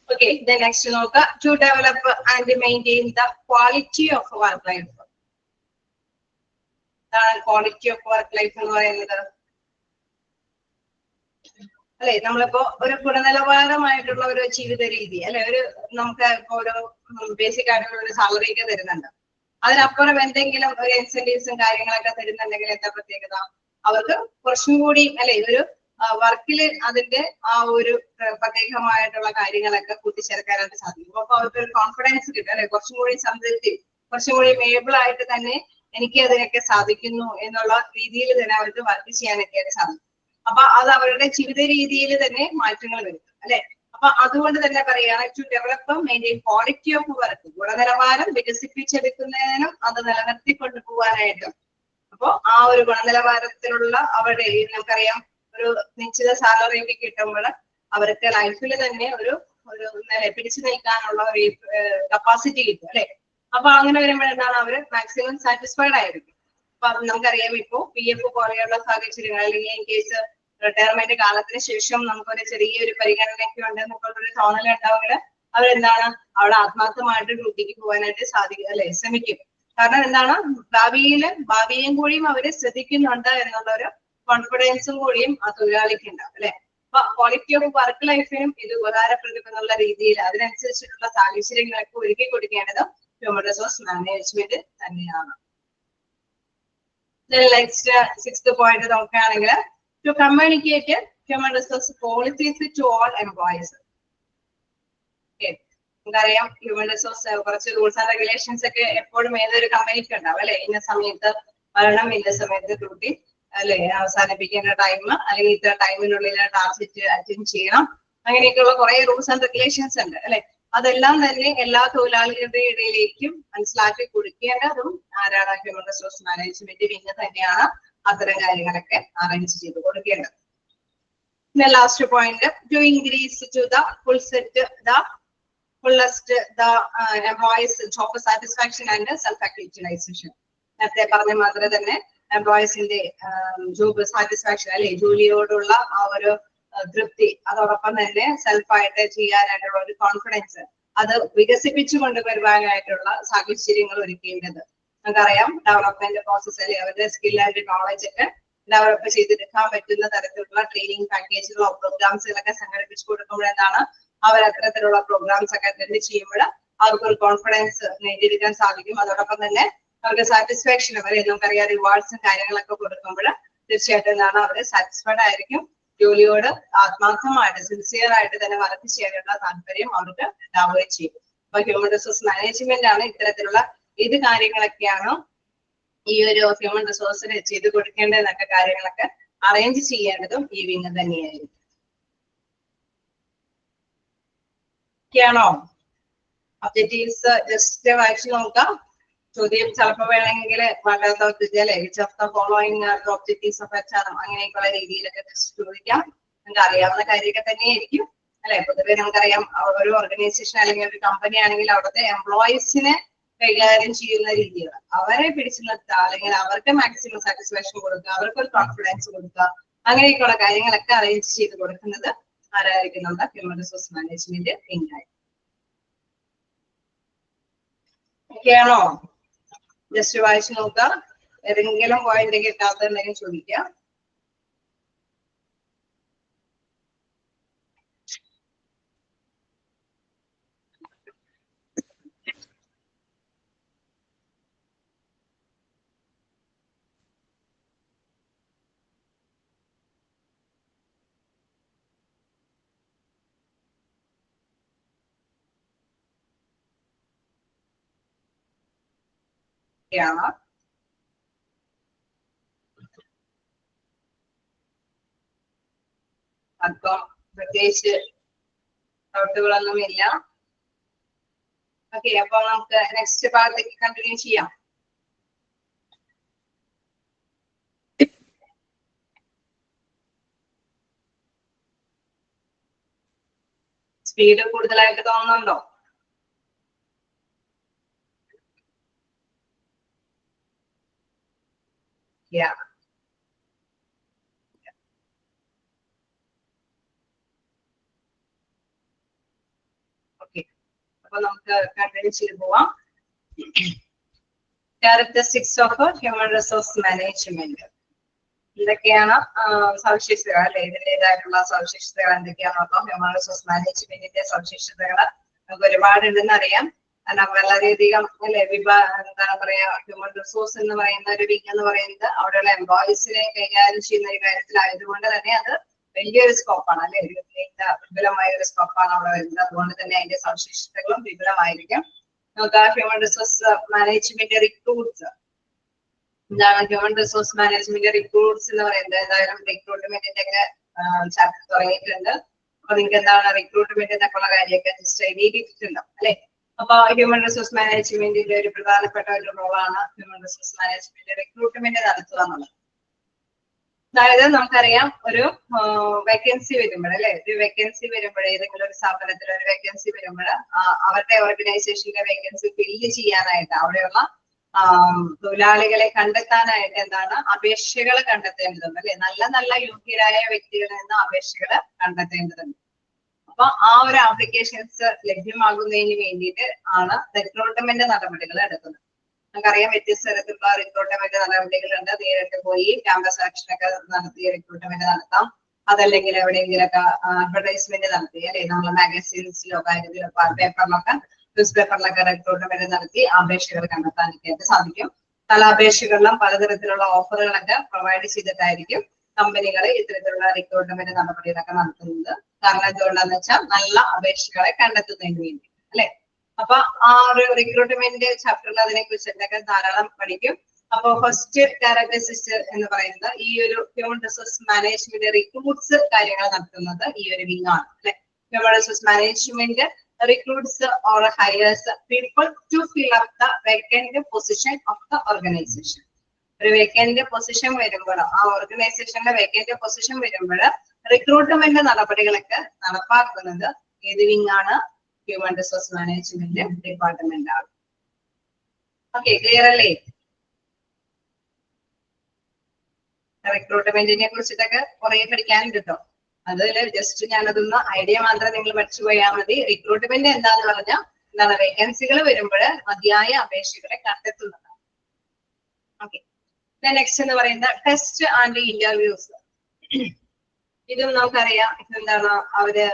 Okay, then next നോക്കുക to develop and maintain the quality of work life. Quality of work life എന്ന് പറയുന്നത് അല്ലെ, നമ്മളിപ്പോ ഒരു ഗുണനിലവാരമായിട്ടുള്ള ഒരു ജീവിത രീതി അല്ലെ, ഒരു നമുക്ക് ഇപ്പൊ ഒരു ബേസിക് ആയിട്ടുള്ള ഒരു സാലറി ഒക്കെ തരുന്നുണ്ട്, അതിനപ്പുറം എന്തെങ്കിലും ഒരു ഇൻസെന്റീവ്സും കാര്യങ്ങളൊക്കെ തരുന്നുണ്ടെങ്കിൽ എന്താ പ്രത്യേകത? അവർക്ക് കുറച്ചും കൂടി അല്ലെ ഒരു വർക്കില് അതിന്റെ ആ ഒരു പ്രത്യേകമായിട്ടുള്ള കാര്യങ്ങളൊക്കെ കൂട്ടിച്ചേർക്കാനായിട്ട് സാധിക്കും. അപ്പൊ അവർക്ക് ഒരു കോൺഫിഡൻസ് കിട്ടും അല്ലെ, കുറച്ചും കൂടി സംതൃപ്തി, കുറച്ചും കൂടി മേബിൾ ആയിട്ട് തന്നെ എനിക്ക് അതിനൊക്കെ സാധിക്കുന്നു എന്നുള്ള രീതിയിൽ തന്നെ അവർക്ക് വർക്ക് ചെയ്യാനൊക്കെ ആയിട്ട് സാധിക്കും. അപ്പൊ അത് അവരുടെ ജീവിത രീതിയിൽ തന്നെ മാറ്റങ്ങൾ വരുത്തും അല്ലെ. അപ്പൊ അതുകൊണ്ട് തന്നെ പറയുകയാണ് to develop maintain quality of work, ഗുണനിലവാരം വികസിപ്പിച്ചെടുക്കുന്നതിനും അത് നിലനിർത്തിക്കൊണ്ടു പോകാനായിട്ടും. അപ്പൊ ആ ഒരു ഗുണനിലവാരത്തിലുള്ള അവരുടെ നമുക്കറിയാം ഒരു നിശ്ചിത സാലറി ഒക്കെ കിട്ടുമ്പോൾ അവർക്ക് ലൈഫിൽ തന്നെ ഒരു പിടിച്ചു നിൽക്കാനുള്ള ഒരു കപ്പാസിറ്റി കിട്ടും അല്ലെ. അപ്പൊ അങ്ങനെ വരുമ്പോൾ എന്താണ് അവര് മാക്സിമം സാറ്റിസ്ഫൈഡ് ആയിരിക്കും. അപ്പൊ നമുക്കറിയാം ഇപ്പോ PF പോലെയുള്ള സാഹചര്യങ്ങൾ അല്ലെങ്കിൽ ഇൻ കേസ് റിട്ടയർമെന്റ് കാലത്തിന് ശേഷം നമുക്കൊരു ചെറിയൊരു പരിഗണനയൊക്കെ ഉണ്ട് നമുക്കുള്ളൊരു തോന്നൽ ഉണ്ടാവുമെങ്കിൽ അവരെന്താണ് അവിടെ ആത്മാർത്ഥമായിട്ട് ഡ്യൂട്ടിക്ക് പോകാനായിട്ട് സാധിക്കും അല്ലെ, ശ്രമിക്കും. കാരണം എന്താണ് ഭാവിയെയും കൂടിയും അവര് ശ്രദ്ധിക്കുന്നുണ്ട് എന്നുള്ള ഒരു കോൺഫിഡൻസും കൂടിയും ആ തൊഴിലാളിക്ക് ഉണ്ടാവും അല്ലെ. അപ്പൊ ക്വാളിറ്റി ഓഫ് വർക്ക് ലൈഫിനും ഇത് ഉപകാരപ്പെടും എന്നുള്ള രീതിയിൽ അതിനനുസരിച്ചിട്ടുള്ള സാഹചര്യങ്ങളൊക്കെ ഒരുക്കി കൊടുക്കേണ്ടത് ഹ്യൂമൻ റിസോഴ്സ് മാനേജ്മെന്റ് തന്നെയാണ്. നെക്സ്റ്റ് 6th പോയിന്റ് നോക്കുകയാണെങ്കിൽ to communicate human resource policies to all employees. നമുക്കറിയാം ഹ്യൂമൻ റിസോഴ്സ് കുറച്ച് റൂൾസ് ആൻഡ് റെഗുലേഷൻസ് ഒക്കെ എപ്പോഴും ഏതൊരു കമ്പനിക്ക് ഉണ്ടാവും അല്ലെ. ഇന്ന സമയത്ത് വരണം, ഇന്ന സമയത്ത് ഡ്യൂട്ടി അല്ലെ, അവസാനിപ്പിക്കേണ്ട ടൈം അല്ലെങ്കിൽ ഇത്ര ടൈമിനുള്ളിൽ ടാർഗറ്റ് അറ്റൻഡ് ചെയ്യണം, അങ്ങനെയൊക്കെയുള്ള കുറെ റൂൾസ് ആൻഡ് റെഗുലേഷൻസ് ഉണ്ട് അല്ലെ. അതെല്ലാം തന്നെ എല്ലാ തൊഴിലാളികളുടെ ഇടയിലേക്കും മനസ്സിലാക്കി കൊടുക്കേണ്ടതും ആരാണ്? ഹ്യൂമൻ റിസോഴ്സ് മാനേജ്മെന്റ് വിങ് തന്നെയാണ് അത്തരം കാര്യങ്ങളൊക്കെ അറേഞ്ച് ചെയ്ത് കൊടുക്കേണ്ടത്. പിന്നെ last point, to increase to the fullest the employees job satisfaction and self-actualization. നേരത്തെ പറഞ്ഞ മാത്രമേ തന്നെ എംപ്ലോയീസിന്റെ ജോബ് സാറ്റിസ്ഫാക്ഷൻ അല്ലെ, ജോലിയോടുള്ള ആ ഒരു തൃപ്തി, അതോടൊപ്പം തന്നെ സെൽഫായിട്ട് ചെയ്യാനായിട്ടുള്ള ഒരു കോൺഫിഡൻസ്, അത് വികസിപ്പിച്ചു കൊണ്ടുവരുവാനായിട്ടുള്ള സാഹചര്യങ്ങൾ ഒരുക്കേണ്ടത്. നമുക്കറിയാം ഡെവലപ്മെന്റ് പ്രോസസ് അല്ലെ, അവരുടെ സ്കിൽ ആൻഡ് നോളജ് ഒക്കെ ഡെവലപ്പ് ചെയ്തെടുക്കാൻ പറ്റുന്ന തരത്തിലുള്ള ട്രെയിനിങ് പാക്കേജുകളോ പ്രോഗ്രാംസുകളൊക്കെ സംഘടിപ്പിച്ചു കൊടുക്കുമ്പോഴെന്താണ് അവർ അത്തരത്തിലുള്ള പ്രോഗ്രാംസ് ഒക്കെ അറ്റൻഡ് ചെയ്യുമ്പോൾ അവർക്കൊരു കോൺഫിഡൻസ് നേടിയെടുക്കാൻ സാധിക്കും. അതോടൊപ്പം തന്നെ അവർക്ക് സാറ്റിസ്ഫാക്ഷൻ, അവർ നമുക്കറിയാം റിവാർഡ്സും കാര്യങ്ങളൊക്കെ കൊടുക്കുമ്പോൾ തീർച്ചയായിട്ടും എന്താണ് അവർ സാറ്റിസ്ഫൈഡ് ആയിരിക്കും. ജോലിയോട് ആത്മാർത്ഥമായിട്ട് സിൻസിയർ ആയിട്ട് തന്നെ വർക്ക് ചെയ്യാനുള്ള താല്പര്യം അവർക്ക് ഉണ്ടാവുകയും ചെയ്യും. അപ്പൊ ഹ്യൂമൻ റിസോഴ്സ് മാനേജ്മെന്റ് ആണ് ഇത്തരത്തിലുള്ള ഏത് കാര്യങ്ങളൊക്കെയാണ് ഈ ഒരു ഹ്യൂമൻ റിസോഴ്സിന് ചെയ്ത് കൊടുക്കേണ്ടതെന്നൊക്കെ കാര്യങ്ങളൊക്കെ അറേഞ്ച് ചെയ്യേണ്ടതും ഈ വിങ് തന്നെയായിരിക്കും. ാണോ? ഒബ്ജക്റ്റീവ്സ് ജസ്റ്റ് വായിച്ചു നോക്കാം. ചോദ്യം ചിലപ്പോൾ വേണമെങ്കിൽ ഫോളോയിങ് ഒബ്ജക്റ്റീവ്സ് ഓഫ് HR അങ്ങനെയൊക്കെയുള്ള രീതിയിലൊക്കെ ജസ്റ്റ് ചോദിക്കാം. നിങ്ങൾക്ക് അറിയാവുന്ന കാര്യമൊക്കെ തന്നെയായിരിക്കും അല്ലെ. പൊതുവെ നമുക്കറിയാം ഒരു ഓർഗനൈസേഷൻ അല്ലെങ്കിൽ ഒരു കമ്പനി ആണെങ്കിൽ അവിടുത്തെ എംപ്ലോയീസിനെ കൈകാര്യം ചെയ്യുന്ന രീതികൾ, അവരെ പിടിച്ചു നിർത്തുക, അല്ലെങ്കിൽ അവർക്ക് മാക്സിമം സാറ്റിസ്ഫാക്ഷൻ കൊടുക്കുക, അവർക്ക് ഒരു കോൺഫിഡൻസ് കൊടുക്കുക, അങ്ങനെയൊക്കെയുള്ള കാര്യങ്ങളൊക്കെ അറേഞ്ച് ചെയ്ത് കൊടുക്കുന്നത് ആരായിരിക്കും? നമ്മുടെ ഹ്യൂമൻ റിസോഴ്സ് മാനേജ്മെന്റ് വിങ്ങായി. ഓക്കെയാണോ? ജസ്റ്റ് വായിച്ചു നോക്കുക. ഏതെങ്കിലും പോയിന്റ് കിട്ടാത്തതുണ്ടെങ്കിൽ ചോദിക്കാം. ാണ് അപ്പം പ്രത്യേകിച്ച് ഡൗട്ടുകളൊന്നുമില്ല. ഓക്കെ, അപ്പൊ നമുക്ക് നെക്സ്റ്റ് ഭാഗത്തേക്ക് കണ്ടിന്യൂ ചെയ്യാം. സ്പീഡ് കൂടുതലായിട്ട് തോന്നുന്നുണ്ടോ? Yeah. Okay. അപ്പൊ നമുക്ക് കണ്ടിന്യൂ ചെയ്ത് പോവാം. Characteristics of human resource management. എന്തൊക്കെയാണ് സവിശേഷതകൾ അല്ലെ, ഇതിൻ്റെതായിട്ടുള്ള സവിശേഷതകൾ എന്തൊക്കെയാണ് നോക്കാം. ഹ്യൂമൻ റിസോഴ്സ് മാനേജ്മെന്റിന്റെ സവിശേഷതകൾ നമുക്ക് ഒരുപാടുണ്ടെന്ന് അറിയാം. കാരണം വളരെയധികം അല്ലെ എന്താണ് പറയാ, ഹ്യൂമൻ റിസോഴ്സ് എന്ന് പറയുന്ന ഒരു വിങ് എന്ന് പറയുന്നത് അവിടെയുള്ള എംപ്ലോയീസിനെ കൈകാര്യം ചെയ്യുന്ന ഒരു കാര്യത്തിലായതുകൊണ്ട് തന്നെ അത് വലിയൊരു സ്കോപ്പാണ് അല്ലെ, ഒരു വിപുലമായ ഒരു സ്കോപ്പാണ് അവിടെ വരുന്നത്. അതുകൊണ്ട് തന്നെ അതിന്റെ സവിശേഷതകളും വിപുലമായിരിക്കും. നമുക്ക് ഹ്യൂമൻ റിസോഴ്സ് മാനേജ്മെന്റ് റിക്രൂട്ട്സ് എന്താണ്? ഹ്യൂമൻ റിസോഴ്സ് മാനേജ്മെന്റ് റിക്രൂട്ട്സ് എന്ന് പറയുന്നത് എന്തായാലും റിക്രൂട്ട്മെന്റിന്റെ ഒക്കെ ചാപ്റ്റർ തുടങ്ങിയിട്ടുണ്ട്. അപ്പൊ നിങ്ങൾക്ക് എന്താണ് റിക്രൂട്ട്മെന്റ് എന്നൊക്കെയുള്ള കാര്യമൊക്കെ ജസ്റ്റ് എഴുതിയിട്ടുണ്ടാവും അല്ലെ. അപ്പൊ ഹ്യൂമൻ റിസോഴ്സ് മാനേജ്മെന്റിന്റെ ഒരു പ്രധാനപ്പെട്ട ഒരു റോളാണ് ഹ്യൂമൻ റിസോഴ്സ് മാനേജ്മെന്റ് റിക്രൂട്ട്മെന്റ് നടത്തുക എന്നുള്ളത്. അതായത് നമുക്കറിയാം ഒരു വേക്കൻസി വരുമ്പോൾ അല്ലെ, ഒരു വേക്കൻസി വരുമ്പോൾ ഏതെങ്കിലും ഒരു സ്ഥാപനത്തിൽ ഒരു വേക്കൻസി വരുമ്പോൾ അവരുടെ ഓർഗനൈസേഷന്റെ വേക്കൻസി ഫില്ല് ചെയ്യാനായിട്ട് അവിടെയുള്ള തൊഴിലാളികളെ കണ്ടെത്താനായിട്ട് എന്താണ് അപേക്ഷകൾ കണ്ടെത്തേണ്ടതുണ്ട് അല്ലെ. നല്ല നല്ല യോഗ്യരായ വ്യക്തികളിൽ നിന്ന് അപേക്ഷകൾ കണ്ടെത്തേണ്ടതുണ്ട്. അപ്പൊ ആ ഒരു ആപ്ലിക്കേഷൻസ് ലഭ്യമാകുന്നതിന് വേണ്ടിയിട്ട് ആണ് റിക്രൂട്ട്മെന്റ് നടപടികൾ എടുക്കുന്നത്. നമുക്കറിയാം വ്യത്യസ്ത തരത്തിലുള്ള റിക്രൂട്ട്മെന്റ് നടപടികളുണ്ട്. നേരിട്ട് പോയി ക്യാമ്പസ് സെലക്ഷൻ ഒക്കെ നടത്തി റിക്രൂട്ട്മെന്റ് നടത്താം. അതല്ലെങ്കിൽ എവിടെയെങ്കിലൊക്കെ അഡ്വർടൈസ്മെന്റ് നടത്തി അല്ലെ, നമ്മൾ മാഗസീൻസിലോ കാര്യത്തിലോ പേപ്പറിലൊക്കെ ന്യൂസ് പേപ്പറിലൊക്കെ റിക്രൂട്ട്മെന്റ് നടത്തി അപേക്ഷകൾ കണ്ടെത്താനൊക്കെ സാധിക്കും. പല അപേക്ഷകളിലും പലതരത്തിലുള്ള ഓഫറുകളൊക്കെ പ്രൊവൈഡ് ചെയ്തിട്ടായിരിക്കും കമ്പനികൾ ഇത്തരത്തിലുള്ള റിക്രൂട്ട്മെന്റ് നടപടികളൊക്കെ നടത്തുന്നത്. കാരണം എന്തുകൊണ്ടാന്ന് വെച്ചാൽ നല്ല അപേക്ഷകളെ കണ്ടെത്തുന്നതിന് വേണ്ടി അല്ലെ. അപ്പൊ ആ ഒരു റിക്രൂട്ട്മെന്റ് ചാപ്റ്ററിൽ അതിനെ കുറിച്ചൊക്കെ ധാരാളം പഠിക്കും. അപ്പൊ ഫസ്റ്റ് ക്യാരക്ടറിസ്റ്റിക്സ് എന്ന് പറയുന്നത് ഈ ഒരു ഹ്യൂമൻ റിസോഴ്സ് മാനേജ്മെന്റ് റിക്രൂട്ട്സ് കാര്യങ്ങൾ നടത്തുന്നത് ഈ ഒരു വിങ് ആണ് അല്ലെ. Human resource management recruits or hires people to fill up the vacant position of the organization. ഒരു വേക്കന്റ് പൊസിഷൻ വരുമ്പോൾ ആ ഓർഗനൈസേഷന്റെ വേക്കന്റ് പൊസിഷൻ വരുമ്പോൾ റിക്രൂട്ട്മെന്റ് നടപടികളൊക്കെ നടപ്പാക്കുന്നത് ഏത് വിങ് ആണ്? ഹ്യൂമൻ റിസോഴ്സ് മാനേജ്മെന്റ് ഡിപ്പാർട്ട്മെന്റ് ആണ്. ഓക്കെ, ക്ലിയർ അല്ലേ? റിക്രൂട്ട്മെന്റിനെ കുറിച്ചിട്ടൊക്കെ കുറെ പഠിക്കാനുണ്ട് കേട്ടോ. അതിൽ ജസ്റ്റ് ഞാനതൊന്ന് ഐഡിയ മാത്രം നിങ്ങൾ പഠിച്ചു പോയാൽ മതി. റിക്രൂട്ട്മെന്റ് എന്താന്ന് പറഞ്ഞാൽ എന്താണ്? വേക്കൻസികൾ വരുമ്പോൾ മതിയായ അപേക്ഷകളെ കണ്ടെത്തുന്നതാണ്. ഓക്കെ, നെക്സ്റ്റ് എന്ന് പറയുന്നത് ടെസ്റ്റ് ആൻഡ് ഇന്റർവ്യൂസ്. ഇതും നമുക്കറിയാം. എന്താണ്? അവര്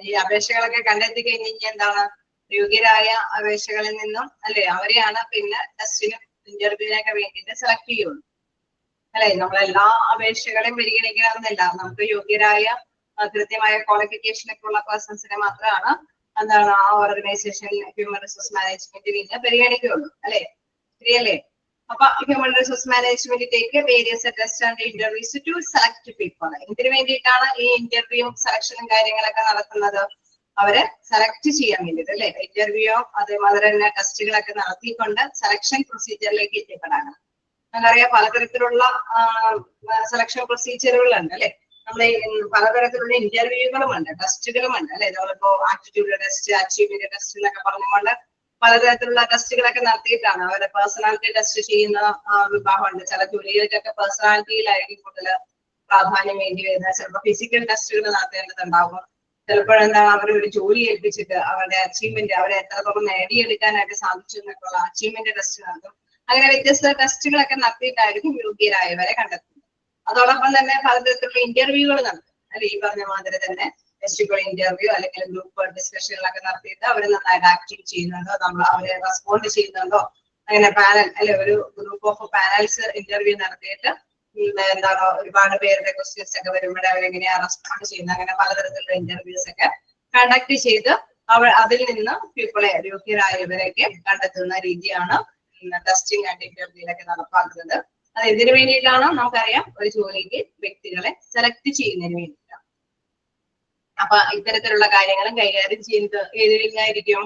ഈ അപേക്ഷകളൊക്കെ കണ്ടെത്തി കഴിഞ്ഞ് കഴിഞ്ഞാൽ എന്താണ്? യോഗ്യരായ അപേക്ഷകളിൽ നിന്നും അല്ലെ അവരെയാണ് പിന്നെ ടെസ്റ്റിനും ഇന്റർവ്യൂവിനൊക്കെ വേണ്ടിയിട്ട് സെലക്ട് ചെയ്യുള്ളൂ അല്ലെ. നമ്മളെല്ലാ അപേക്ഷകളെയും പരിഗണിക്കണമെന്നില്ല. നമുക്ക് യോഗ്യരായ കൃത്യമായ ക്വാളിഫിക്കേഷൻ ഒക്കെ ഉള്ള പേഴ്സൺസിനെ മാത്രമാണ് എന്താണ് ആ ഓർഗനൈസേഷനിൽ ഹ്യൂമൻ റിസോഴ്സ് മാനേജ്മെന്റ് പിന്നെ പരിഗണിക്കുകയുള്ളൂ അല്ലെ. ശരിയല്ലേ? അപ്പൊ human resource management take various test and interviews to select people. ഇതിനു വേണ്ടിയിട്ടാണ് ഈ ഇന്റർവ്യൂവും സെലക്ഷനും കാര്യങ്ങളൊക്കെ നടത്തുന്നത്. അവരെ സെലക്ട് ചെയ്യാൻ വേണ്ടിയിട്ട് അല്ലെ. ഇന്റർവ്യൂ അതേമാതിരി തന്നെ ടെസ്റ്റുകളൊക്കെ നടത്തിക്കൊണ്ട് സെലക്ഷൻ പ്രൊസീജിയറിലേക്ക് എത്തിപ്പെടാണ്. നമുക്കറിയാം പലതരത്തിലുള്ള സെലക്ഷൻ പ്രൊസീജിയറുകളുണ്ട് അല്ലെ. നമ്മളെ പലതരത്തിലുള്ള ഇന്റർവ്യൂകളുമുണ്ട്, ടെസ്റ്റുകളുമുണ്ട് അല്ലെ. നമ്മളിപ്പോ ആപ്റ്റിറ്റ്യൂഡ് ടെസ്റ്റ്, അച്ചീവ്മെന്റ് ടെസ്റ്റ് എന്നൊക്കെ പറഞ്ഞുകൊണ്ട് പലതരത്തിലുള്ള ടെസ്റ്റുകളൊക്കെ നടത്തിയിട്ടാണ്. അവരുടെ പേഴ്സണാലിറ്റി ടെസ്റ്റ് ചെയ്യുന്ന വിഭാഗമുണ്ട്. ചില ജോലികൾക്കൊക്കെ പേഴ്സണാലിറ്റിയിലായിരിക്കും കൂടുതൽ പ്രാധാന്യം വേണ്ടി വരുന്നത്. ചിലപ്പോൾ ഫിസിക്കൽ ടെസ്റ്റുകൾ നടത്തേണ്ടതുണ്ടാവും. ചിലപ്പോഴെന്താണ് അവർ ഒരു ജോലി ഏൽപ്പിച്ചിട്ട് അവരുടെ അച്ചീവ്മെന്റ് അവരെ എത്രത്തോളം നേടിയെടുക്കാനായിട്ട് സാധിച്ചു എന്നൊക്കെയുള്ള അച്ചീവ്മെന്റ് ടെസ്റ്റ് നടത്തും. അങ്ങനെ വ്യത്യസ്ത ടെസ്റ്റുകളൊക്കെ നടത്തിയിട്ടായിരിക്കും യോഗ്യരായവരെ കണ്ടെത്തുന്നത്. അതോടൊപ്പം തന്നെ പലതരത്തിലുള്ള ഇന്റർവ്യൂകൾ നടത്തും അല്ലെ. ഈ പറഞ്ഞ മാതിരി തന്നെ ടെസ്റ്റുകൾ ഇന്റർവ്യൂ അല്ലെങ്കിൽ ഗ്രൂപ്പ് ഡിസ്കഷനുകളൊക്കെ നടത്തിയിട്ട് അവർ നന്നായിട്ട് ആക്റ്റീവ് ചെയ്യുന്നുണ്ടോ, നമ്മൾ അവരെ റെസ്പോണ്ട് ചെയ്യുന്നുണ്ടോ, അങ്ങനെ പാനൽ അല്ലെ ഒരു ഗ്രൂപ്പ് ഓഫ് പാനൽസ് ഇന്റർവ്യൂ നടത്തിയിട്ട് എന്താണ് ഒരുപാട് പേരുടെ ക്വസ്റ്റ്യൻസ് ഒക്കെ വരുമ്പോൾ അവരെങ്ങനെയാ റെസ്പോണ്ട് ചെയ്യുന്നത്, അങ്ങനെ പലതരത്തിലുള്ള ഇന്റർവ്യൂസ് ഒക്കെ കണ്ടക്ട് ചെയ്ത് അതിൽ നിന്ന് പീപ്പിളെ യോഗ്യരായവരെയൊക്കെ കണ്ടെത്തുന്ന രീതിയാണ് ടെസ്റ്റിംഗ് ആൻഡ് ഇന്റർവ്യൂലൊക്കെ നടപ്പാക്കുന്നത്. അത് എന്തിനു വേണ്ടിയിട്ടാണ്? നമുക്കറിയാം ഒരു ജോലിക്ക് വ്യക്തികളെ സെലക്ട് ചെയ്യുന്നതിന് വേണ്ടിയിട്ടാണ്. അപ്പൊ ഇത്തരത്തിലുള്ള കാര്യങ്ങളും കൈകാര്യം ചെയ്യുന്നത് ഏത് വിങ്ങായിരിക്കും?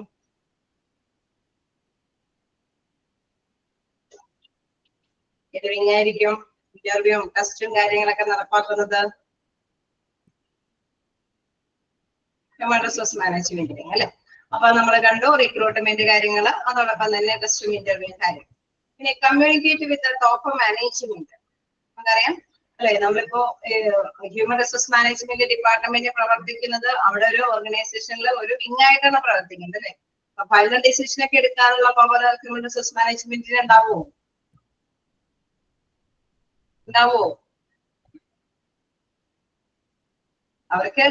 ഏത് വിങ്ങായിരിക്കും ഇന്റർവ്യൂവും ടെസ്റ്റും കാര്യങ്ങളൊക്കെ നടപ്പാക്കുന്നത്? ഹ്യൂമൻ റിസോഴ്സ് മാനേജ്മെന്റ് അല്ലെ. അപ്പൊ നമ്മൾ കണ്ടു റിക്രൂട്ട്മെന്റ് കാര്യങ്ങള്, അതോടൊപ്പം തന്നെ ടെസ്റ്റും ഇന്റർവ്യൂ കാര്യം. പിന്നെ കമ്മ്യൂണിക്കേറ്റ് വിത്ത് ടോപ്പ് മാനേജ്മെന്റ്. നമുക്കറിയാം അല്ലെ, നമ്മളിപ്പോ ഹ്യൂമൻ റിസോഴ്സ് മാനേജ്മെന്റ് ഡിപ്പാർട്ട്മെന്റ് പ്രവർത്തിക്കുന്നത് അവിടെ ഒരു ഓർഗനൈസേഷനിൽ ഒരു വിങ് ആയിട്ടാണ് പ്രവർത്തിക്കുന്നത് അല്ലെ. അപ്പൊ ഫൈനൽ ഡിസിഷൻ ഒക്കെ എടുക്കാനുള്ള പവർ ഹ്യൂമൻ റിസോഴ്സ് മാനേജ്മെന്റിന് ഉണ്ടാവുമോ? അവർക്ക്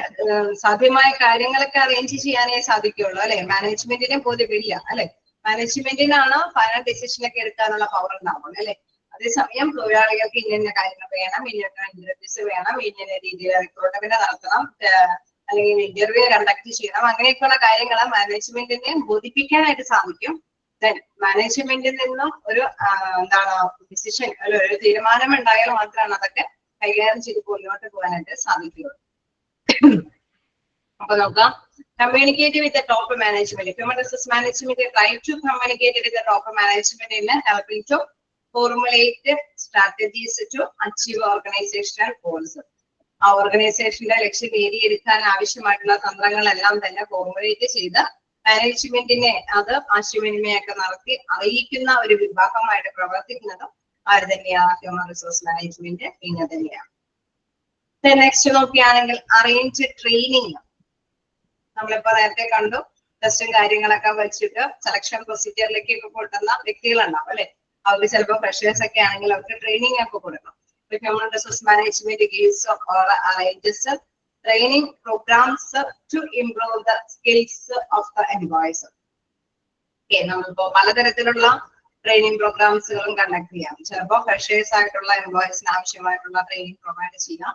സാധ്യമായ കാര്യങ്ങളൊക്കെ അറേഞ്ച് ചെയ്യാനേ സാധിക്കുള്ളൂ അല്ലെ. മാനേജ്മെന്റിനെ ബോധ്യമില്ല അല്ലെ. മാനേജ്മെന്റിനാണ് ഫൈനൽ ഡിസിഷൻ ഒക്കെ എടുക്കാനുള്ള പവർ ഉണ്ടാവുന്നത് അല്ലെ. അതേസമയം തൊഴിലാളികൾക്ക് ഇന്ന കാര്യങ്ങൾ വേണം, ഇന്ന ഇന്റർവ്യൂസ് വേണം, ഇന്ന രീതിയിൽ റിക്രൂട്ട്മെന്റ് നടത്തണം, അല്ലെങ്കിൽ ഇന്റർവ്യൂ കണ്ടക്ട് ചെയ്യണം, അങ്ങനെയൊക്കെയുള്ള കാര്യങ്ങൾ മാനേജ്മെന്റിനെ ബോധിപ്പിക്കാനായിട്ട് സാധിക്കും. ദെൻ മാനേജ്മെന്റിൽ നിന്നും ഒരു എന്താണ് ഡിസിഷൻ ഒരു തീരുമാനം ഉണ്ടായാൽ മാത്രമാണ് അതൊക്കെ കൈകാര്യം ചെയ്ത് മുന്നോട്ട് പോകാനായിട്ട് സാധിക്കുകയുള്ളൂ. അപ്പൊ നോക്കാം, communicate with top management. Human resource management try to communicate with top management in helping to formulate strategies to achieve organisational goals. ആ ഓർഗനൈസേഷന്റെ ലക്ഷ്യം നേടിയെടുക്കാൻ ആവശ്യമായിട്ടുള്ള തന്ത്രങ്ങളെല്ലാം തന്നെ ഫോർമുലേറ്റ് ചെയ്ത് മാനേജ്മെന്റിനെ അത് ആശയവിനിമയമൊക്കെ നടത്തി അറിയിക്കുന്ന ഒരു വിഭാഗമായിട്ട് പ്രവർത്തിക്കുന്നതും ആര് തന്നെയാണ്? ഹ്യൂമൻ റിസോഴ്സ് മാനേജ്മെന്റ് പിന്നെ തന്നെയാണ്. നെക്സ്റ്റ് നോക്കുകയാണെങ്കിൽ അറേഞ്ച് ട്രെയിനിങ്. നമ്മളിപ്പോ നേരത്തെ കണ്ടു ടെസ്റ്റും കാര്യങ്ങളൊക്കെ വെച്ചിട്ട് സെലക്ഷൻ പ്രൊസീജിയറിലേക്ക് ഒക്കെ കൊടുക്കുന്ന വ്യക്തികളുണ്ടാവും അല്ലെ. അവർക്ക് ചിലപ്പോൾ ഫ്രഷേഴ്സ് ഒക്കെ ആണെങ്കിൽ അവർക്ക് ട്രെയിനിങ് ഒക്കെ കൊടുക്കണം. Human resource management gives or arranges training programmes to improve the skills of the employees. നമ്മളിപ്പോ പലതരത്തിലുള്ള ട്രെയിനിങ് പ്രോഗ്രാംസുകളും കണ്ടക്ട് ചെയ്യാം. ചിലപ്പോൾ ഫ്രഷേഴ്സ് ആയിട്ടുള്ള എംപ്ലോയീസിന് ആവശ്യമായിട്ടുള്ള ട്രെയിനിങ് പ്രൊവൈഡ് ചെയ്യാം.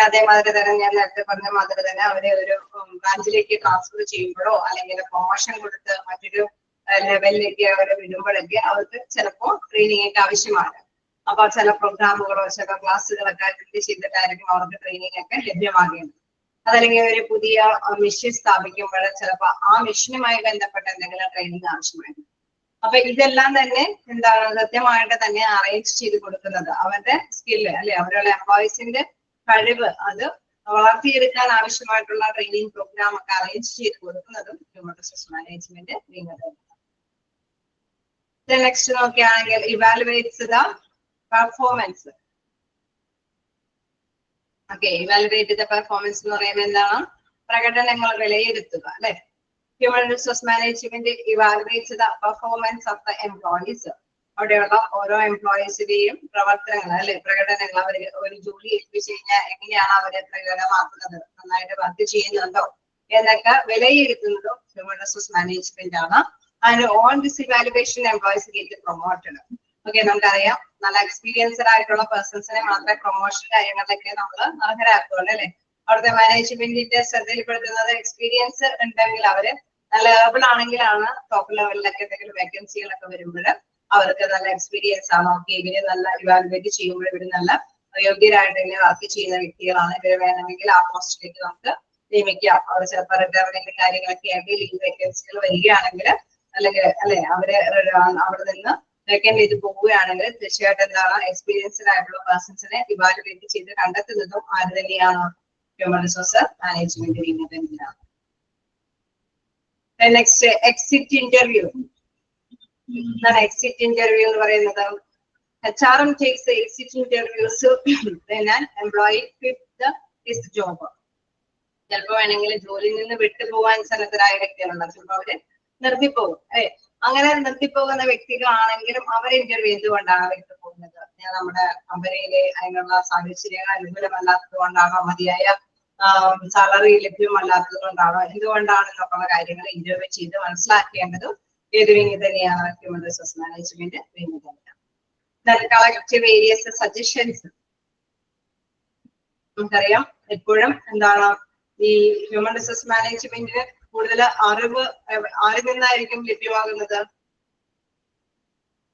അതേമാതിരി തന്നെ ഞാൻ നേരത്തെ പറഞ്ഞ മാതിരി തന്നെ അവരെ ഒരു ബ്രാഞ്ചിലേക്ക് ട്രാൻസ്ഫർ ചെയ്യുമ്പോഴോ അല്ലെങ്കിൽ പ്രൊമോഷൻ കൊടുത്ത് മറ്റൊരു ലെവലിലേക്ക് അവരെ വിടുമ്പോഴൊക്കെ അവർക്ക് ചിലപ്പോൾ ട്രെയിനിങ് ഒക്കെ ആവശ്യമാണ്. അപ്പൊ ചില പ്രോഗ്രാമുകളോ ചില ക്ലാസ്സുകളൊക്കെ അറ്റൻഡ് ചെയ്തിട്ടായിരിക്കും അവർക്ക് ട്രെയിനിങ് ഒക്കെ ലഭ്യമാകേണ്ടത്. അതല്ലെങ്കിൽ ഒരു പുതിയ മെഷീൻ സ്ഥാപിക്കുമ്പോൾ ചിലപ്പോൾ ആ മെഷീനുമായി ബന്ധപ്പെട്ട എന്തെങ്കിലും ട്രെയിനിങ് ആവശ്യമായിരുന്നു. അപ്പൊ ഇതെല്ലാം തന്നെ എന്താണ് കൃത്യമായിട്ട് തന്നെ അറേഞ്ച് ചെയ്ത് കൊടുക്കുന്നത് അവരുടെ സ്കില്ല് അല്ലെ, അവരുടെ എംപ്ലോയീസിന്റെ കഴിവ് അത് വളർത്തിയെടുക്കാൻ ആവശ്യമായിട്ടുള്ള ട്രെയിനിങ് പ്രോഗ്രാം ഒക്കെ അറേഞ്ച് ചെയ്ത് കൊടുക്കുന്നതും ഹ്യൂമൻ റിസോഴ്സ് മാനേജ്മെന്റ് വിങ്ങതാണ്. നെക്സ്റ്റ് നോക്കുകയാണെങ്കിൽ evaluates the performance. Okay, evaluate the performance എന്ന് പറയുമ്പോൾ എന്താണ്? പ്രകടനങ്ങൾ വിലയിരുത്തുക അല്ലെ. Human resource management evaluates the performance of the employees. അവിടെയുള്ള ഓരോ എംപ്ലോയീസിന്റെയും പ്രവർത്തനങ്ങൾ അല്ലെ, പ്രകടനങ്ങൾ, അവർ ഒരു ജോലി ഏൽപ്പിച്ചു കഴിഞ്ഞാൽ എങ്ങനെയാണ് അവരെ പ്രകടമാക്കുന്നത്, നന്നായിട്ട് വർക്ക് ചെയ്യുന്നുണ്ടോ എന്നൊക്കെ വിലയിരുത്തുന്നതും ഹ്യൂമൻ റിസോഴ്സ് മാനേജ്മെന്റ് ആണ്. And on this evaluation employees get promoted. Okay, നമുക്കറിയാം നല്ല എക്സ്പീരിയൻസ്ഡ് ആയിട്ടുള്ള പേഴ്സൺസിനെ മാത്രമേ പ്രൊമോഷൻ കാര്യങ്ങളിലൊക്കെ നമ്മൾ അർഹരാക്കുള്ളൂ അല്ലെ. അവിടുത്തെ മാനേജ്മെന്റിന്റെ ശ്രദ്ധയിൽപ്പെടുത്തുന്നത് എക്സ്പീരിയൻസ് ഉണ്ടെങ്കിൽ അവര് നല്ല ലേബിൾ ആണെങ്കിലാണ് ടോപ്പ് ലെവലിലൊക്കെ എന്തെങ്കിലും വേക്കൻസികളൊക്കെ വരുമ്പോൾ അവർക്ക് നല്ല എക്സ്പീരിയൻസ് ആണ്, ഓക്കെ ഇവര് നല്ല ഇവാലുവേറ്റ് ചെയ്യുമ്പോൾ ഇവര് നല്ല യോഗ്യരായിട്ട് ഇങ്ങനെ വർക്ക് ചെയ്യുന്ന വ്യക്തികളാണ്, ഇവര് വേണമെങ്കിൽ ആ പോസ്റ്റിലേക്ക് നമുക്ക് നിയമിക്കാം. അവർ ചിലപ്പോൾ റിട്ടയർമെന്റ് കാര്യങ്ങളൊക്കെ ആയിട്ട് ലീവ് വേക്കൻസികൾ വരികയാണെങ്കിൽ അല്ലെങ്കിൽ അല്ലെ അവര് അവിടെ നിന്ന് വേക്കൻറ്റ് ചെയ്ത് പോവുകയാണെങ്കിൽ തീർച്ചയായിട്ടും എന്താണ് എക്സ്പീരിയൻസ്ഡ് ആയിട്ടുള്ള പേഴ്സൺസിനെ ഇവാലുവേറ്റ് ചെയ്ത് കണ്ടെത്തുന്നതും ആര് തന്നെയാണ്? ഹ്യൂമൻ റിസോഴ്സ് മാനേജ്മെന്റ് തന്നെയാണ്. Next exit interview. എന്താണ് എക്സിറ്റ് ഇന്റർവ്യൂ എന്ന് പറയുന്നത്? HRM takes the exit interviews when an employee quits his job. ചിലപ്പോൾ വേണമെങ്കിൽ ജോലിയിൽ നിന്ന് വിട്ടുപോകാൻ സന്നദ്ധരായ വ്യക്തികളുണ്ട്, ചിലപ്പോൾ അവര് നിർത്തിപ്പോകും അല്ലെ. അങ്ങനെ നിർത്തിപ്പോകുന്ന വ്യക്തികളാണെങ്കിലും അവരെ ഇന്റർവ്യൂ എന്തുകൊണ്ടാണ് വിട്ടുപോകുന്നത്? നമ്മുടെ കമ്പനിയിലെ അതിനുള്ള സാഹചര്യങ്ങൾ അനുകൂലമല്ലാത്തത് കൊണ്ടാണോ, മതിയായ സാലറി ലഭ്യമല്ലാത്തത് കൊണ്ടാണോ, എന്തുകൊണ്ടാണെന്നൊക്കെയുള്ള കാര്യങ്ങൾ ഇന്റർവ്യൂ ചെയ്ത് മനസ്സിലാക്കേണ്ടതും ഏത് വിങ് തന്നെയാണ്? ഹ്യൂമൻ റിസോഴ്സ് മാനേജ്മെന്റ് വിങ് തന്നെയാണ്. Collect various suggestions. നമുക്കറിയാം എപ്പോഴും എന്താണ് ഈ ഹ്യൂമൻ റിസോഴ്സ് മാനേജ്മെന്റിന് കൂടുതൽ അറിവ് ആരിൽ നിന്നായിരിക്കും ലഭ്യമാകുന്നത്?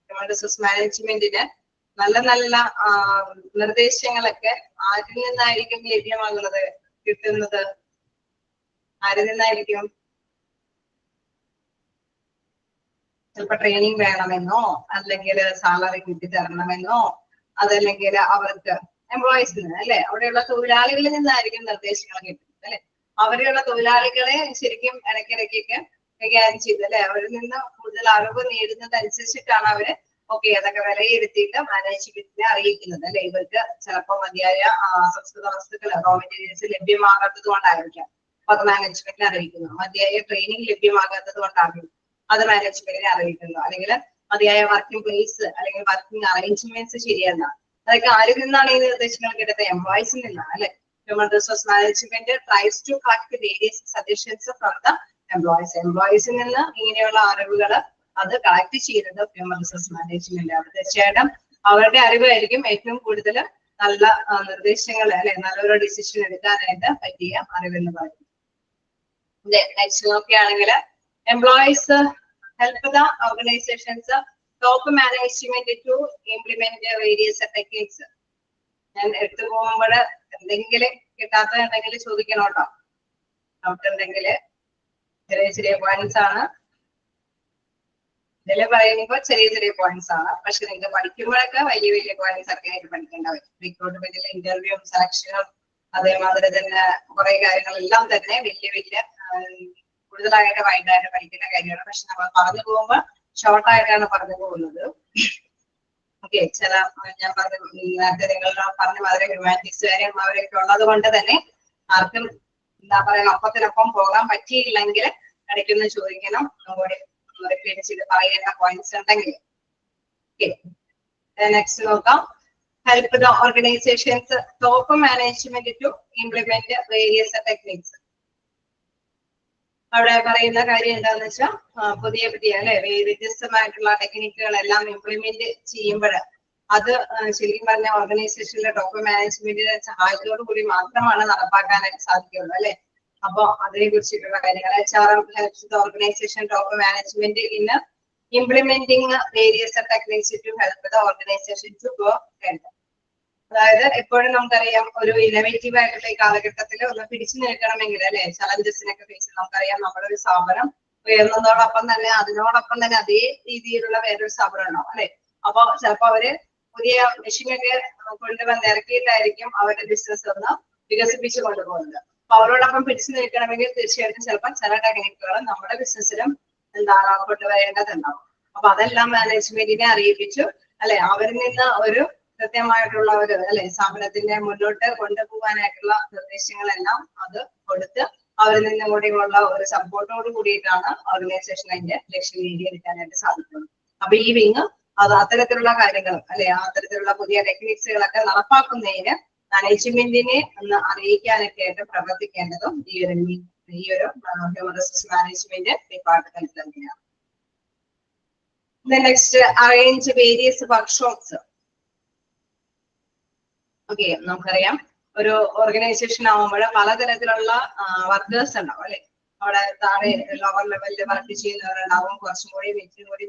ഹ്യൂമൻ റിസോഴ്സ് മാനേജ്മെന്റിന് നല്ല നല്ല നിർദ്ദേശങ്ങളൊക്കെ ആരിൽ നിന്നായിരിക്കും ലഭ്യമാകുന്നത്, കിട്ടുന്നത്? ആരിൽ നിന്നായിരിക്കും? ചിലപ്പോ ട്രെയിനിങ് വേണമെന്നോ, അല്ലെങ്കിൽ സാലറി കൂട്ടി തരണമെന്നോ, അതല്ലെങ്കിൽ അവർക്ക് എംപ്ലോയീസിൽ നിന്ന് അല്ലെ, അവിടെയുള്ള തൊഴിലാളികളിൽ നിന്നായിരിക്കും നിർദ്ദേശങ്ങൾ കിട്ടുന്നത് അല്ലെ. അവരെയുള്ള തൊഴിലാളികളെ ശരിക്കും ഇടയ്ക്കിടയ്ക്കൊക്കെ കൈകാര്യം ചെയ്ത് അല്ലെ, അവരിൽ നിന്ന് കൂടുതൽ അറിവ് നേടുന്നതനുസരിച്ചിട്ടാണ് അവര് ഓക്കെ അതൊക്കെ വിലയിരുത്തിയിട്ട് മാനേജ്മെന്റിനെ അറിയിക്കുന്നത് അല്ലെ. ഇവർക്ക് ചിലപ്പോൾ മതിയായ അസംസ്കൃത വസ്തുക്കൾ റോ മെറ്റീരിയൽസ് ലഭ്യമാകാത്തത് കൊണ്ടായിരിക്കാം അത് മാനേജ്മെന്റിനെ അറിയിക്കുന്നു. മതിയായ ട്രെയിനിങ് ലഭ്യമാകാത്തത് കൊണ്ടാകും അത് മാനേജ്മെന്റിനെ അറിയിക്കുന്നു. അല്ലെങ്കിൽ മതിയായ വർക്കിംഗ് പ്ലേസ് അല്ലെങ്കിൽ വർക്കിംഗ് അറേഞ്ച്മെന്റ്സ് ശരിയല്ല, അതൊക്കെ ആരിൽ നിന്നാണ് ഈ നിർദ്ദേശങ്ങൾ കിട്ടുന്നത്? എംപ്ലോയീസിൽ നിന്നാണ് അല്ലെ. Human resource management tries to collect various suggestions from the employees. എംപ്ലോയീസിൽ നിന്ന് ഇങ്ങനെയുള്ള അറിവുകൾ അത് കളക്ട് ചെയ്യുന്നത് ഹ്യൂമൻ റിസോഴ്സ് മാനേജ്മെന്റ് ആണ്. തീർച്ചയായിട്ടും അവരുടെ അറിവായിരിക്കും ഏറ്റവും കൂടുതൽ നല്ല നിർദ്ദേശങ്ങൾ അല്ലെ, നല്ലൊരു ഡിസിഷൻ എടുക്കാനായിട്ട് പറ്റിയ അറിവെന്ന് പറയുന്നത്. നെക്സ്റ്റ് നോക്കുകയാണെങ്കിൽ employees help the organisations top management to implement various techniques. ഞാൻ എടുത്തു പോകുമ്പോൾ എന്തെങ്കിലും കിട്ടാത്തതുണ്ടെങ്കിൽ ചോദിക്കണം കേട്ടോ. ഡൗട്ട് ഉണ്ടെങ്കിൽ ചെറിയ ചെറിയ പോയിന്റ്സ് ആണ് ഇതിൽ പറയുമ്പോൾ, ചെറിയ ചെറിയ പോയിന്റ്സ് ആണ്. പക്ഷെ നിങ്ങൾക്ക് പഠിക്കുമ്പോഴൊക്കെ വലിയ വലിയ പോയിന്റ്സ് ഒക്കെ ആയിട്ട് പഠിക്കേണ്ട വരും. റിക്രൂട്ട്മെന്റിലെ ഇന്റർവ്യൂവും സെലക്ഷനും അതേമാതിരി തന്നെ കുറെ കാര്യങ്ങളെല്ലാം തന്നെ വലിയ വലിയ കൂടുതലായിട്ട് വൈകിട്ടായിട്ട് പഠിക്കേണ്ട കാര്യമാണ്. പക്ഷെ നമ്മൾ പറഞ്ഞു പോകുമ്പോൾ ഷോർട്ടായിട്ടാണ് പറഞ്ഞു പോകുന്നത്. ഓക്കെ, ചില ഞാൻ നേരത്തെ നിങ്ങൾ പറഞ്ഞ മാതിരി ഹ്യൂമാനിറ്റീസ് കാര്യം അവരൊക്കെ ഉള്ളത് കൊണ്ട് തന്നെ ആർക്കും എന്താ പറയുക ഒപ്പത്തിനൊപ്പം പോകാൻ പറ്റിയില്ലെങ്കിൽ ഇടയ്ക്കൊന്ന് ചോദിക്കണം, കൂടി റിപ്പീറ്റ് ചെയ്ത് പറയേണ്ട പോയിന്റ്സ് ഉണ്ടെങ്കിൽ. നെക്സ്റ്റ് നോക്കാം. Help the organisations top management to implement various techniques. അവിടെ പറയുന്ന കാര്യം എന്താന്ന് വെച്ചാൽ പുതിയ പുതിയ അല്ലെ വ്യത്യസ്തമായിട്ടുള്ള ടെക്നിക്കുകളെല്ലാം ഇംപ്ലിമെന്റ് ചെയ്യുമ്പോൾ അത് ശരിക്കും പറഞ്ഞ ഓർഗനൈസേഷനിലെ ടോപ്പ് മാനേജ്മെന്റിന്റെ സഹായത്തോടു കൂടി മാത്രമാണ് നടപ്പാക്കാനായിട്ട് സാധിക്കുള്ളൂ അല്ലെ. അപ്പൊ അതിനെ കുറിച്ചിട്ടുള്ള കാര്യങ്ങൾ HRM helps the organization top management in implementing various techniques to help the organization to go ahead. അതായത് എപ്പോഴും നമുക്കറിയാം ഒരു ഇന്നോവേറ്റീവ് ആയിട്ടുള്ള ഈ കാലഘട്ടത്തിൽ ഒന്ന് പിടിച്ചു നിൽക്കണമെങ്കിൽ അല്ലെ ചലഞ്ചസിനൊക്കെ ഫേസ് നമ്മളറിയാം നമ്മുടെ ഒരു സ്ഥാപനം ഉയർന്നതോടൊപ്പം തന്നെ അതിനോടൊപ്പം തന്നെ അതേ രീതിയിലുള്ള വേറൊരു സ്ഥാപനം ഉണ്ടാവും അല്ലെ. അപ്പൊ ചിലപ്പോ അവര് പുതിയ മെഷീനൊക്കെ കൊണ്ടുവന്ന് ഇറക്കിയിട്ടായിരിക്കും അവരുടെ ബിസിനസ് ഒന്ന് വികസിപ്പിച്ചു കൊണ്ടുപോകുന്നത്. അപ്പൊ അവരോടൊപ്പം പിടിച്ചു നിൽക്കണമെങ്കിൽ തീർച്ചയായിട്ടും ചിലപ്പോൾ ചില ടെക്നിക്കുകൾ നമ്മുടെ ബിസിനസ്സിലും എന്താണ് കൊണ്ടുവരേണ്ടതുണ്ടാവും. അപ്പൊ അതെല്ലാം മാനേജ്മെന്റിനെ അറിയിപ്പിച്ചു അല്ലെ, അവരിൽ നിന്ന് ഒരു കൃത്യമായിട്ടുള്ള ഒരു അല്ലെ സ്ഥാപനത്തിന്റെ മുന്നോട്ട് കൊണ്ടുപോകാനായിട്ടുള്ള നിർദ്ദേശങ്ങളെല്ലാം അത് കൊടുത്ത് അവരിൽ നിന്നും കൂടിയുള്ള ഒരു സപ്പോർട്ടോട് കൂടിയിട്ടാണ് ഓർഗനൈസേഷൻ അതിന്റെ ലക്ഷ്യം നേടിയെടുക്കാനായിട്ട് സാധിക്കുന്നത്. അപ്പൊ ഈ വിങ് അത് അത്തരത്തിലുള്ള കാര്യങ്ങൾ അല്ലെ അത്തരത്തിലുള്ള പുതിയ ടെക്നിക്സുകളൊക്കെ നടപ്പാക്കുന്നതിന് മാനേജ്മെന്റിനെ ഒന്ന് അറിയിക്കാനൊക്കെ ആയിട്ട് പ്രവർത്തിക്കേണ്ടതും ഈ ഒരു ഹ്യൂമൻ റിസോഴ്സ് മാനേജ്മെന്റ് ഡിപ്പാർട്ട്മെന്റ് തന്നെയാണ്. Next arrange various workshops. Okay, നമുക്കറിയാം ഒരു ഓർഗനൈസേഷൻ ആവുമ്പോൾ പലതരത്തിലുള്ള വർക്കേഴ്സ് ഉണ്ടാവും അല്ലെ. അവിടെ താഴെ ലോവർ ലെവലിൽ വർക്ക് ചെയ്യുന്നവരുണ്ടാവും, കുറച്ചും കൂടി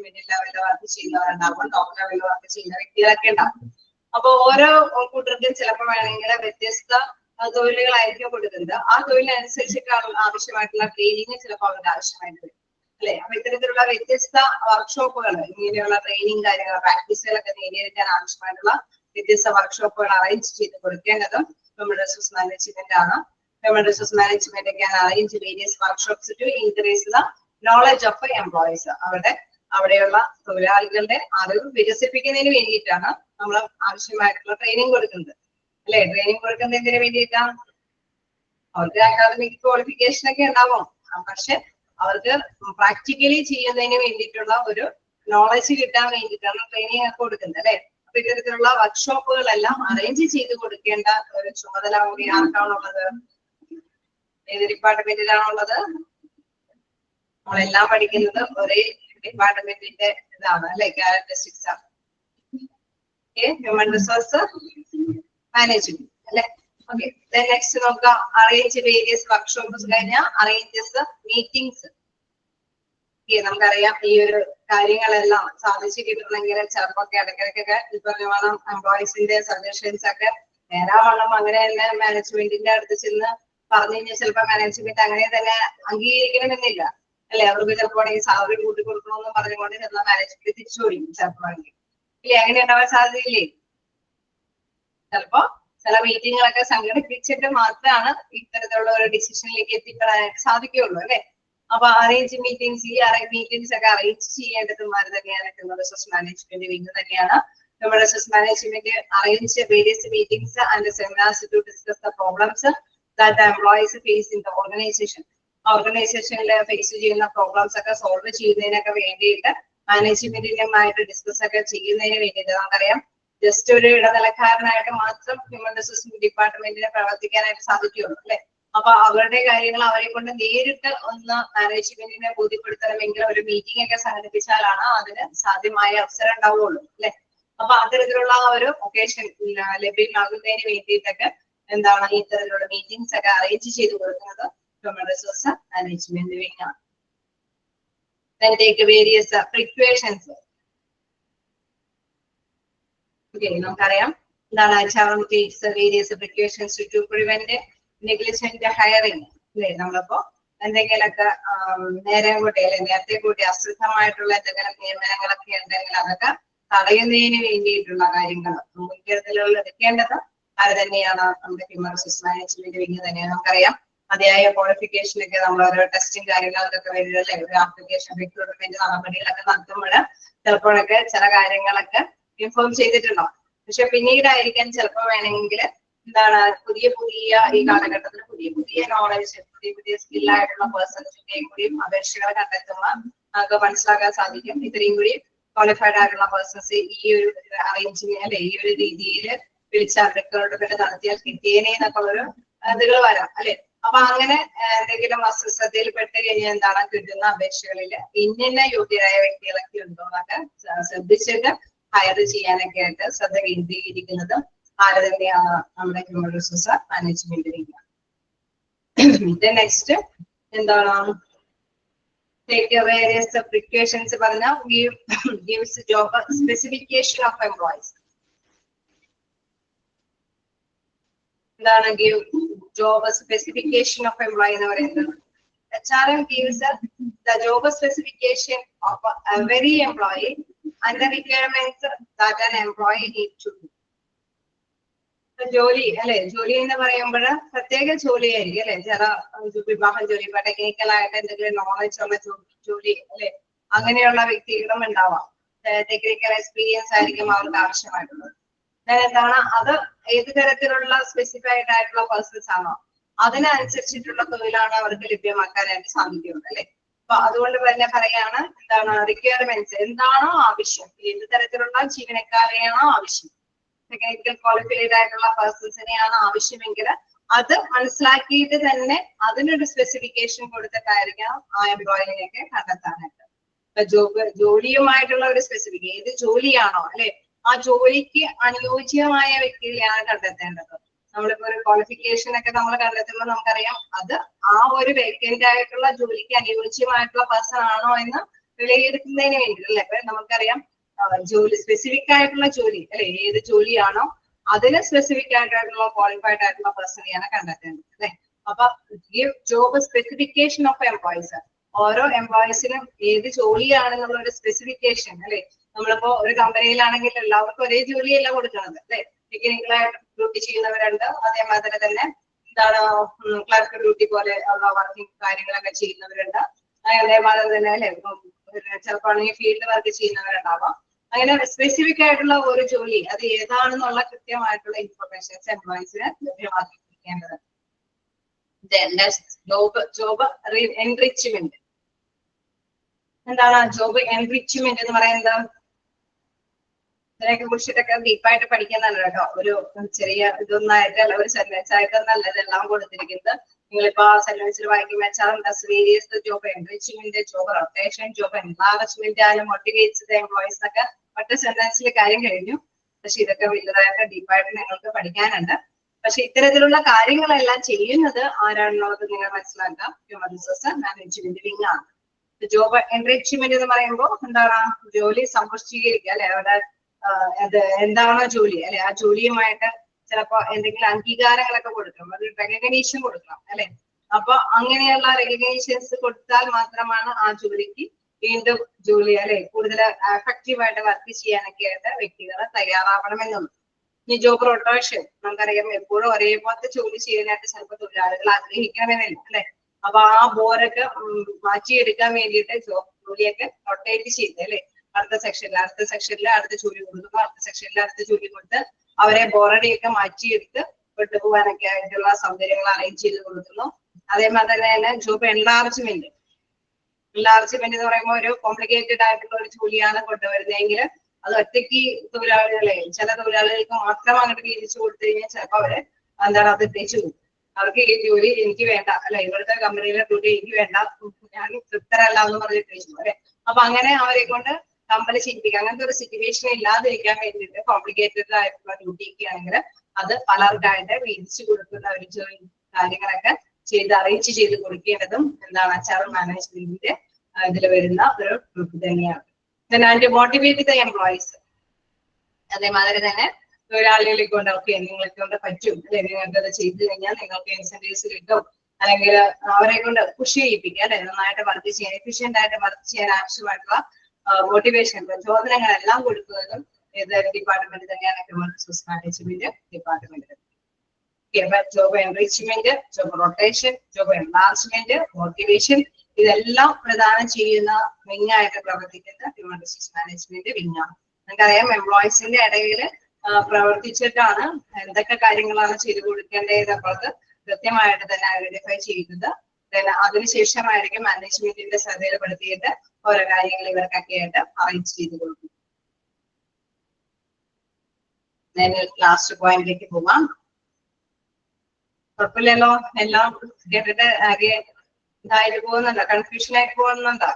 മിഡിൽ ലെവലിൽ വർക്ക് ചെയ്യുന്നവരുണ്ടാവും, ടോപ്പ് ലെവലിൽ വർക്ക് ചെയ്യുന്ന വ്യക്തികളൊക്കെ ഉണ്ടാവും. അപ്പൊ ഓരോ കൂട്ടർക്കും ചിലപ്പോൾ വേണമെങ്കിൽ വ്യത്യസ്ത തൊഴിലുകളായിരിക്കും കൊടുക്കുന്നത്. ആ തൊഴിലിനനുസരിച്ചിട്ട് ആവശ്യമായിട്ടുള്ള ട്രെയിനിങ് ചിലപ്പോൾ അവർക്ക് ആവശ്യമായിട്ട് വരും അല്ലെ. അപ്പൊ ഇത്തരത്തിലുള്ള വ്യത്യസ്ത വർക്ക്ഷോപ്പുകൾ ഇങ്ങനെയുള്ള ട്രെയിനിങ് കാര്യങ്ങൾ പ്രാക്ടീസുകളൊക്കെ നേടിയെടുക്കാൻ ആവശ്യമായിട്ടുള്ള വ്യത്യസ്ത വർക്ക്ഷോപ്പുകൾ അറേഞ്ച് ചെയ്ത് കൊടുക്കേണ്ടതും ഹ്യൂമൻ റിസോഴ്സ് മാനേജ്മെന്റ് ആണ്. Human resource management can arrange various workshops to increase the knowledge of employees. അവിടെയുള്ള തൊഴിലാളികളുടെ അറിവ് വികസിപ്പിക്കുന്നതിന് വേണ്ടിയിട്ടാണ് നമ്മൾ ആവശ്യമായിട്ടുള്ള ട്രെയിനിങ് കൊടുക്കുന്നത് അല്ലെ. ട്രെയിനിങ് കൊടുക്കുന്നതിന് വേണ്ടിയിട്ടാണ് അവർക്ക് അക്കാദമിക് ക്വാളിഫിക്കേഷൻ ഒക്കെ ഉണ്ടാവും, പക്ഷെ അവർക്ക് പ്രാക്ടിക്കലി ചെയ്യുന്നതിന് വേണ്ടിയിട്ടുള്ള ഒരു നോളജ് കിട്ടാൻ വേണ്ടിയിട്ടാണ് ട്രെയിനിങ് ഒക്കെ കൊടുക്കുന്നത് അല്ലെ. അപ്പൊ ഇത്തരത്തിലുള്ള വർക്ക്ഷോപ്പുകളെല്ലാം അറേഞ്ച് ചെയ്ത് കൊടുക്കേണ്ട ഒരു ചുമതല കൂടി ആർക്കാണുള്ളത്? ഏത് ഡിപ്പാർട്ട്മെന്റിലാണുള്ളത്? നമ്മളെല്ലാം പഠിക്കുന്നത് ഒരേ ഡിപ്പാർട്ട്മെന്റിന്റെ ഇതാണ് അല്ലെ, ക്യാരക്ടറിസ്റ്റിക്സ് ആണ്. ഹ്യൂമൻ റിസോഴ്സ് മാനേജ്മെന്റ് അല്ലെ. ഓക്കെ, നെക്സ്റ്റ് നോക്കാം അറേഞ്ച് വേരിയസ് വർക്ക്ഷോപ്സ് കഴിഞ്ഞാൽ അറേഞ്ചസ് മീറ്റിംഗ്സ്. നമുക്കറിയാം ഈ ഒരു കാര്യങ്ങളെല്ലാം സാധിച്ചു കിട്ടണമെങ്കിൽ ചിലപ്പോ ഇടയ്ക്കിടയ്ക്കൊക്കെ ഈ പറഞ്ഞ വേണം എംപ്ലോയീസിന്റെ സജഷൻസ് ഒക്കെ നേരാവണ്ണം അങ്ങനെ തന്നെ മാനേജ്മെന്റിന്റെ അടുത്ത് ചെന്ന് പറഞ്ഞു കഴിഞ്ഞാൽ ചിലപ്പോ മാനേജ്മെന്റ് അങ്ങനെ തന്നെ അംഗീകരിക്കണമെന്നില്ല അല്ലെ. അവർക്ക് ചിലപ്പോൾ സാലറി കൂട്ടി കൊടുക്കണമെന്ന് പറഞ്ഞുകൊണ്ട് ചില മാനേജ്മെന്റ് തിരിച്ചു കൊടുക്കും ചിലപ്പോൾ ഇല്ലേ. അങ്ങനെ ഉണ്ടാവാൻ സാധ്യതയില്ലേ? ചിലപ്പോ ചില മീറ്റിങ്ങുകളൊക്കെ സംഘടിപ്പിച്ചിട്ട് മാത്രമാണ് ഇത്തരത്തിലുള്ള ഒരു ഡിസിഷനിലേക്ക് എത്തിപ്പെടാനായിട്ട് സാധിക്കുകയുള്ളൂ അല്ലെ. അപ്പൊ അറേഞ്ച് മീറ്റിംഗ്സ്, ഈ മീറ്റിംഗ്സ് ഒക്കെ അറേഞ്ച് ചെയ്യേണ്ടതുമാർ തന്നെയാണ് ഹ്യൂമൻ റിസോഴ്സ് മാനേജ്മെന്റ് വിങ് തന്നെയാണ്. Human resource management arrange various meetings and seminars to discuss the problems that employees face in the organisation. ഓർഗനൈസേഷനിൽ ഫേസ് ചെയ്യുന്ന പ്രോബ്ലംസ് ഒക്കെ സോൾവ് ചെയ്യുന്നതിനൊക്കെ വേണ്ടിയിട്ട് മാനേജ്മെന്റിനുമായിട്ട് ഡിസ്കസ് ഒക്കെ ചെയ്യുന്നതിന് വേണ്ടിയിട്ട് നമുക്കറിയാം ജസ്റ്റ് ഒരു ഇടനിലക്കാരനായിട്ട് മാത്രം ഹ്യൂമൻ റിസോഴ്സ് ഡിപ്പാർട്ട്മെന്റിനെ പ്രവർത്തിക്കാനായിട്ട് സാധിക്കുകയുള്ളൂ അല്ലെ. അപ്പൊ അവരുടെ കാര്യങ്ങൾ അവരെ കൊണ്ട് നേരിട്ട് ഒന്ന് മാനേജ്മെന്റിനെ ബോധ്യപ്പെടുത്തണമെങ്കിൽ ഒരു മീറ്റിംഗ് ഒക്കെ സംഘടിപ്പിച്ചാലാണ് അതിന് സാധ്യമായ അവസരം ഉണ്ടാവുകയുള്ളൂ അല്ലെ. അപ്പൊ അത്തരത്തിലുള്ള ഒരു ഒക്കേഷൻ ലഭ്യമാകുന്നതിന് വേണ്ടിയിട്ടൊക്കെ എന്താണ് ഇത്തരത്തിലുള്ള മീറ്റിംഗ്സ് ഒക്കെ അറേഞ്ച് ചെയ്ത് കൊടുക്കുന്നത് ഹ്യൂമൻ റിസോഴ്സ് മാനേജ്മെന്റ് വിങ് ആണ്. Then take various precautions. Okay, നമുക്കറിയാം എന്താണ് HR takes various precautions to prevent negligent hiring അല്ലേ. നമ്മളിപ്പോ എന്തെങ്കിലുമൊക്കെ നേരത്തെ കൂട്ടി അശ്രദ്ധമായിട്ടുള്ള എന്തെങ്കിലും നിയമനങ്ങളൊക്കെ ഉണ്ടെങ്കിൽ അതൊക്കെ തടയുന്നതിന് വേണ്ടിയിട്ടുള്ള കാര്യങ്ങൾ മുൻകരുതലുകൾ എടുക്കേണ്ടത് അത് തന്നെയാണ് നമ്മുടെ ഹ്യൂമൻ റിസോഴ്സ് മാനേജ്മെന്റ് വിങ് തന്നെയാണ്. നമുക്കറിയാം മതിയായ ക്വാളിഫിക്കേഷൻ ഒക്കെ നമ്മൾ ഓരോ ടെസ്റ്റും കാര്യങ്ങളൊക്കെ വരുമല്ലേ, ഒരു ആപ്ലിക്കേഷൻ റിക്രൂട്ട്മെന്റ് നടപടികളൊക്കെ നടത്തുമ്പോൾ ചിലപ്പോഴൊക്കെ ചില കാര്യങ്ങളൊക്കെ ഇൻഫോം ചെയ്തിട്ടുണ്ടാവും. പക്ഷെ പിന്നീടായിരിക്കാൻ ചിലപ്പോൾ വേണമെങ്കിൽ എന്താണ് പുതിയ ഈ കാലഘട്ടത്തിൽ പുതിയ നോളജ് പുതിയ സ്കില്ലായിട്ടുള്ള പേഴ്സൺസിന്റെയും കൂടിയും അപേക്ഷകൾ കണ്ടെത്തുമ്പോൾ നമുക്ക് മനസ്സിലാക്കാൻ സാധിക്കും ഇത്രയും കൂടി ക്വാളിഫൈഡ് ആയിട്ടുള്ള പേഴ്സൺസ് ഈ ഒരു അറേഞ്ച്മെന്റ് അല്ലെ ഈ ഒരു രീതിയിൽ വിളിച്ച റിക്രൂട്ട്മെന്റ് നടത്തിയാൽ കിട്ടിയേനെ എന്നൊക്കെ ഒരു ഇതുകൾ വരാം അല്ലെ. അപ്പൊ അങ്ങനെ എന്തെങ്കിലും അശ്രദ്ധയിൽ പെട്ട് കഴിഞ്ഞാൽ എന്താണ് കിട്ടുന്ന അപേക്ഷകളിൽ ഇന്ന യോഗ്യരായ വ്യക്തികളൊക്കെ ഉണ്ടോ എന്നൊക്കെ ശ്രദ്ധിച്ചിട്ട് ഹയർ ചെയ്യാനൊക്കെ ആയിട്ട് ശ്രദ്ധ കേന്ദ്രീകരിക്കുന്നത് ആര് തന്നെയാണ് നമ്മുടെ human resource management wing. Next എന്താണ് take various precautions പറഞ്ഞ gives job specification of employees. എന്താണ് give job specification of employee എന്ന് പറയുന്നത്. HRM gives the job specification of every employee and the requirements that an employee needs to do. ജോലി അല്ലെ, ജോലി എന്ന് പറയുമ്പോൾ പ്രത്യേക ജോലിയായിരിക്കും അല്ലെ, ചില വിവാഹം ജോലി, ഇപ്പൊ ടെക്നിക്കൽ ആയിട്ട് എന്തെങ്കിലും നോളജ് ഉള്ള ജോലി അല്ലെ, അങ്ങനെയുള്ള വ്യക്തികളും ഉണ്ടാവാം. ടെക്നിക്കൽ എക്സ്പീരിയൻസ് ആയിരിക്കും അവർക്ക് ആവശ്യമായിട്ടുള്ളത്. എന്താണ് അത് ഏത് തരത്തിലുള്ള സ്പെസിഫൈഡ് ആയിട്ടുള്ള പേഴ്സൺസ് ആണോ അതിനനുസരിച്ചിട്ടുള്ള തൊഴിലാണ് അവർക്ക് ലഭ്യമാക്കാനായിട്ട് സാധിക്കുന്നത് അല്ലെ. അപ്പൊ അതുകൊണ്ട് തന്നെ പറയാണ് എന്താണ് റിക്വയർമെന്റ്സ്, എന്താണോ ആവശ്യം, ഏത് തരത്തിലുള്ള ജീവനക്കാരെയാണോ ആവശ്യം, ടെക്നിക്കൽ ക്വാളിഫൈഡ് ആയിട്ടുള്ള പേഴ്സൺസിനെയാണ് ആവശ്യമെങ്കിൽ അത് മനസ്സിലാക്കിയിട്ട് തന്നെ അതിനൊരു സ്പെസിഫിക്കേഷൻ കൊടുത്തിട്ടായിരിക്കണം ആ എംപ്ലോയിനെയൊക്കെ കണ്ടെത്താനായിട്ട്. ജോലിയുമായിട്ടുള്ള ഒരു സ്പെസിഫിക് ഏത് ജോലിയാണോ അല്ലെ, ആ ജോലിക്ക് അനുയോജ്യമായ വ്യക്തികളെയാണ് കണ്ടെത്തേണ്ടത്. നമ്മളിപ്പോ ഒരു ക്വാളിഫിക്കേഷൻ ഒക്കെ നമ്മൾ കണ്ടെത്തുമ്പോൾ നമുക്കറിയാം അത് ആ ഒരു വേക്കന്റ് ആയിട്ടുള്ള ജോലിക്ക് അനുയോജ്യമായിട്ടുള്ള പേഴ്സൺ ആണോ എന്ന് വിലയിരുത്തുന്നതിന് വേണ്ടി അല്ലെ. അപ്പൊ നമുക്കറിയാം ജോലി സ്പെസിഫിക് ആയിട്ടുള്ള ജോലി അല്ലെ, ഏത് ജോലിയാണോ അതിന് സ്പെസിഫിക് ആയിട്ടുള്ള ക്വാളിഫൈഡ് ആയിട്ടുള്ള പേഴ്സണെയാണ് കണ്ടെത്തേണ്ടത് അല്ലെ. അപ്പൊ give job specification of employees, ഓരോ എംപ്ലോയീസിനും ഏത് ജോലിയാണെന്നുള്ള ഒരു സ്പെസിഫിക്കേഷൻ അല്ലെ. നമ്മളിപ്പോ ഒരു കമ്പനിയിലാണെങ്കിൽ എല്ലാവർക്കും ഒരേ ജോലിയല്ല കൊടുക്കുന്നത് അല്ലെ. ടെക്നിക്കലായിട്ട് ഡ്യൂട്ടി ചെയ്യുന്നവരുണ്ട്, അതേമാതിരി തന്നെ എന്താണ് ക്ലർക്ക് ഡ്യൂട്ടി പോലെ ഉള്ള വർക്കിംഗ് കാര്യങ്ങളൊക്കെ ചെയ്യുന്നവരുണ്ട്, അതേമാതിരി തന്നെ അല്ലെ ചിലപ്പോൾ ആണെങ്കിൽ ഫീൽഡ് വർക്ക് ചെയ്യുന്നവരുണ്ടാവാം. അങ്ങനെ സ്പെസിഫിക് ആയിട്ടുള്ള ഒരു ജോലി അത് ഏതാണെന്നുള്ള കൃത്യമായിട്ടുള്ള ഇൻഫർമേഷൻസ് എംപ്ലോയീസിന് ലഭ്യമാക്കിയിരിക്കേണ്ടത്. Job enrichment. എന്താണ് ജോബ് എൻറിച്ച്മെന്റ് എന്ന് പറയുന്നത്? ഇതിനെയൊക്കെ കുറിച്ചിട്ടൊക്കെ ഡീപ്പായിട്ട് പഠിക്കുന്നതല്ല കേട്ടോ, ഒരു ചെറിയ ഇതൊന്നായിട്ടല്ല, ഒരു സെന്റൻസ് ആയിട്ടൊന്നല്ല ഇതെല്ലാം കൊടുത്തിരിക്കുന്നത്. നിങ്ങളിപ്പോ ആ സെന്റൻസിൽ വായിക്കുമ്പോൾ HRM does various job enrichment, job rotation, job enlargement and motivates the employees എന്നൊക്കെ ഒറ്റ സെന്റൻസിൽ കാര്യം കഴിഞ്ഞു. പക്ഷെ ഇതൊക്കെ വലുതായിട്ട് ഡീപ്പായിട്ട് നിങ്ങൾക്ക് പഠിക്കാനുണ്ട്. പക്ഷെ ഇത്തരത്തിലുള്ള കാര്യങ്ങളെല്ലാം ചെയ്യുന്നത് ആരാണെന്നുള്ളത് നിങ്ങൾ മനസ്സിലാക്കാം. ഹ്യൂമൻ റിസോഴ്സ് മാനേജ്മെന്റ് വിങ് ആണ്. ജോബ് എൻറിച്ച്മെന്റ് എന്ന് പറയുമ്പോൾ എന്താണ് ജോലി സമ്പുഷ്ടീകരിക്കുക അല്ലെ, അവിടെ അത് എന്താണോ ജോലി അല്ലെ, ആ ജോലിയുമായിട്ട് ചിലപ്പോ എന്തെങ്കിലും അംഗീകാരങ്ങളൊക്കെ കൊടുക്കണം, ഒരു റെക്കഗ്നീഷൻ കൊടുക്കണം അല്ലെ. അപ്പൊ അങ്ങനെയുള്ള റെക്കഗ്നീഷൻസ് കൊടുത്താൽ മാത്രമാണ് ആ ജോലിക്ക് വീണ്ടും ജോലി അല്ലെ കൂടുതൽ എഫക്റ്റീവായിട്ട് വർക്ക് ചെയ്യാനൊക്കെ ആയിട്ട് വ്യക്തികൾ തയ്യാറാവണമെന്നുള്ളൂ. ഈ ജോബ് റൊട്ടേഷൻ നമുക്കറിയാം, എപ്പോഴും ഒരേപോലത്തെ ജോലി ചെയ്യാനായിട്ട് ചിലപ്പോൾ തൊഴിലാളികൾ ആഗ്രഹിക്കണമെന്നില്ല അല്ലെ. അപ്പൊ ആ ബോറൊക്കെ മാറ്റിയെടുക്കാൻ വേണ്ടിയിട്ട് ജോലിയൊക്കെ റൊട്ടേറ്റ് ചെയ്ത് അല്ലെ, അടുത്ത സെക്ഷനിൽ അടുത്ത ജോലി കൊടുക്കുന്നു, അടുത്ത സെക്ഷനിൽ അടുത്ത ജോലി കൊടുത്ത് അവരെ ബോറടിയൊക്കെ മാറ്റിയെടുത്ത് വിട്ടുപോകാനൊക്കെ ആയിട്ടുള്ള സൗകര്യങ്ങൾ അറേഞ്ച് ചെയ്ത് കൊടുക്കുന്നു. അതേമാതിരി തന്നെ ജോബ് എൻലാർജ്മെന്റ് എന്ന് പറയുമ്പോൾ ഒരു കോംപ്ലിക്കേറ്റഡ് ആയിട്ടുള്ള ഒരു ജോലിയാണ് കൊണ്ടുവരുന്നതെങ്കിൽ അത് ഒറ്റയ്ക്ക് തൊഴിലാളികളെ ചില തൊഴിലാളികൾക്ക് മാത്രം അങ്ങോട്ട് വീതിച്ചു കൊടുത്തു കഴിഞ്ഞാൽ ചിലപ്പോൾ അവര് എന്താണ് അത് തെച്ചു പോകും. അവർക്ക് ഈ ജോലി എനിക്ക് വേണ്ട അല്ലെ, ഇവിടുത്തെ കമ്പനിയിലെ ഡ്യൂട്ടി എനിക്ക് വേണ്ട, ഞാൻ തൃപ്തരല്ല എന്ന് പറഞ്ഞിട്ട് വെച്ചു അല്ലെ. അപ്പൊ അങ്ങനെ അവരെ കൊണ്ട് കമ്പനി ചെയ്യിപ്പിക്കുക, അങ്ങനത്തെ ഒരു സിറ്റുവേഷൻ ഇല്ലാതിരിക്കാൻ വേണ്ടിയിട്ട് കോംപ്ലിക്കേറ്റഡ് ആയിട്ടുള്ള ഡ്യൂട്ടിക്ക് ആണെങ്കിൽ അത് പലർക്കായിട്ട് വീതിച്ചു കൊടുക്കുന്ന ഒരു കാര്യങ്ങളൊക്കെ ചെയ്ത് അറേഞ്ച് ചെയ്ത് കൊടുക്കേണ്ടതും എന്താണ് HRM മാനേജ്മെന്റിന്റെ ഇതിൽ വരുന്ന ഒരു ഗ്രൂപ്പ് തന്നെയാണ്. ആൻഡ് മോട്ടിവേറ്റ് ദ എംപ്ലോയീസ്, അതേമാതിരി തന്നെ തൊഴിലാളികളെ കൊണ്ട് ഓക്കെ നിങ്ങൾക്ക് കൊണ്ട് പറ്റും അല്ലെ, നിങ്ങൾക്ക് അത് ചെയ്തു കഴിഞ്ഞാൽ നിങ്ങൾക്ക് ഇൻസെന്റീവ്സ് കിട്ടും, അല്ലെങ്കിൽ അവരെ കൊണ്ട് പുഷ് ചെയ്യിപ്പിക്കുക അല്ലെ, നന്നായിട്ട് വർക്ക് ചെയ്യാൻ എഫിഷ്യന്റ് ആയിട്ട് വർക്ക് ചെയ്യാൻ ആവശ്യമായിട്ടുള്ള മോട്ടിവേഷൻ പ്രചോദനങ്ങളെല്ലാം കൊടുക്കുന്നതും ഏതൊരു ഡിപ്പാർട്ട്മെന്റ് തന്നെയാണ് human resource management department. Job enrichment, job rotation, job enlargement, motivation ഇതെല്ലാം പ്രദാനം ചെയ്യുന്ന വിങ് ആയിട്ട് പ്രവർത്തിക്കുന്ന ഹ്യൂമൻ റിസോഴ്സ് മാനേജ്മെന്റ് വിങ് ആണ്. നമുക്കറിയാം എംപ്ലോയീസിന്റെ ഇടയിൽ പ്രവർത്തിച്ചിട്ടാണ് എന്തൊക്കെ കാര്യങ്ങളാണ് ചെയ്തു കൊടുക്കേണ്ടത് കൃത്യമായിട്ട് തന്നെ ഐഡന്റിഫൈ ചെയ്യുന്നത്. അതിനുശേഷമായിരിക്കും മാനേജ്മെന്റിന്റെ ശ്രദ്ധയിൽപ്പെടുത്തിയിട്ട് ഓരോ കാര്യങ്ങൾ ഇവർക്കൊക്കെ ആയിട്ട് അറേഞ്ച് ചെയ്ത് കൊടുക്കും. ലാസ്റ്റ് പോയിന്റിലേക്ക് പോവാം. കുഴപ്പമില്ലല്ലോ, എല്ലാം കേട്ടിട്ട് ആകെ ഇതായിട്ട് പോകുന്നുണ്ടോ, കൺഫ്യൂഷൻ ആയിട്ട് പോകുന്നുണ്ടോ?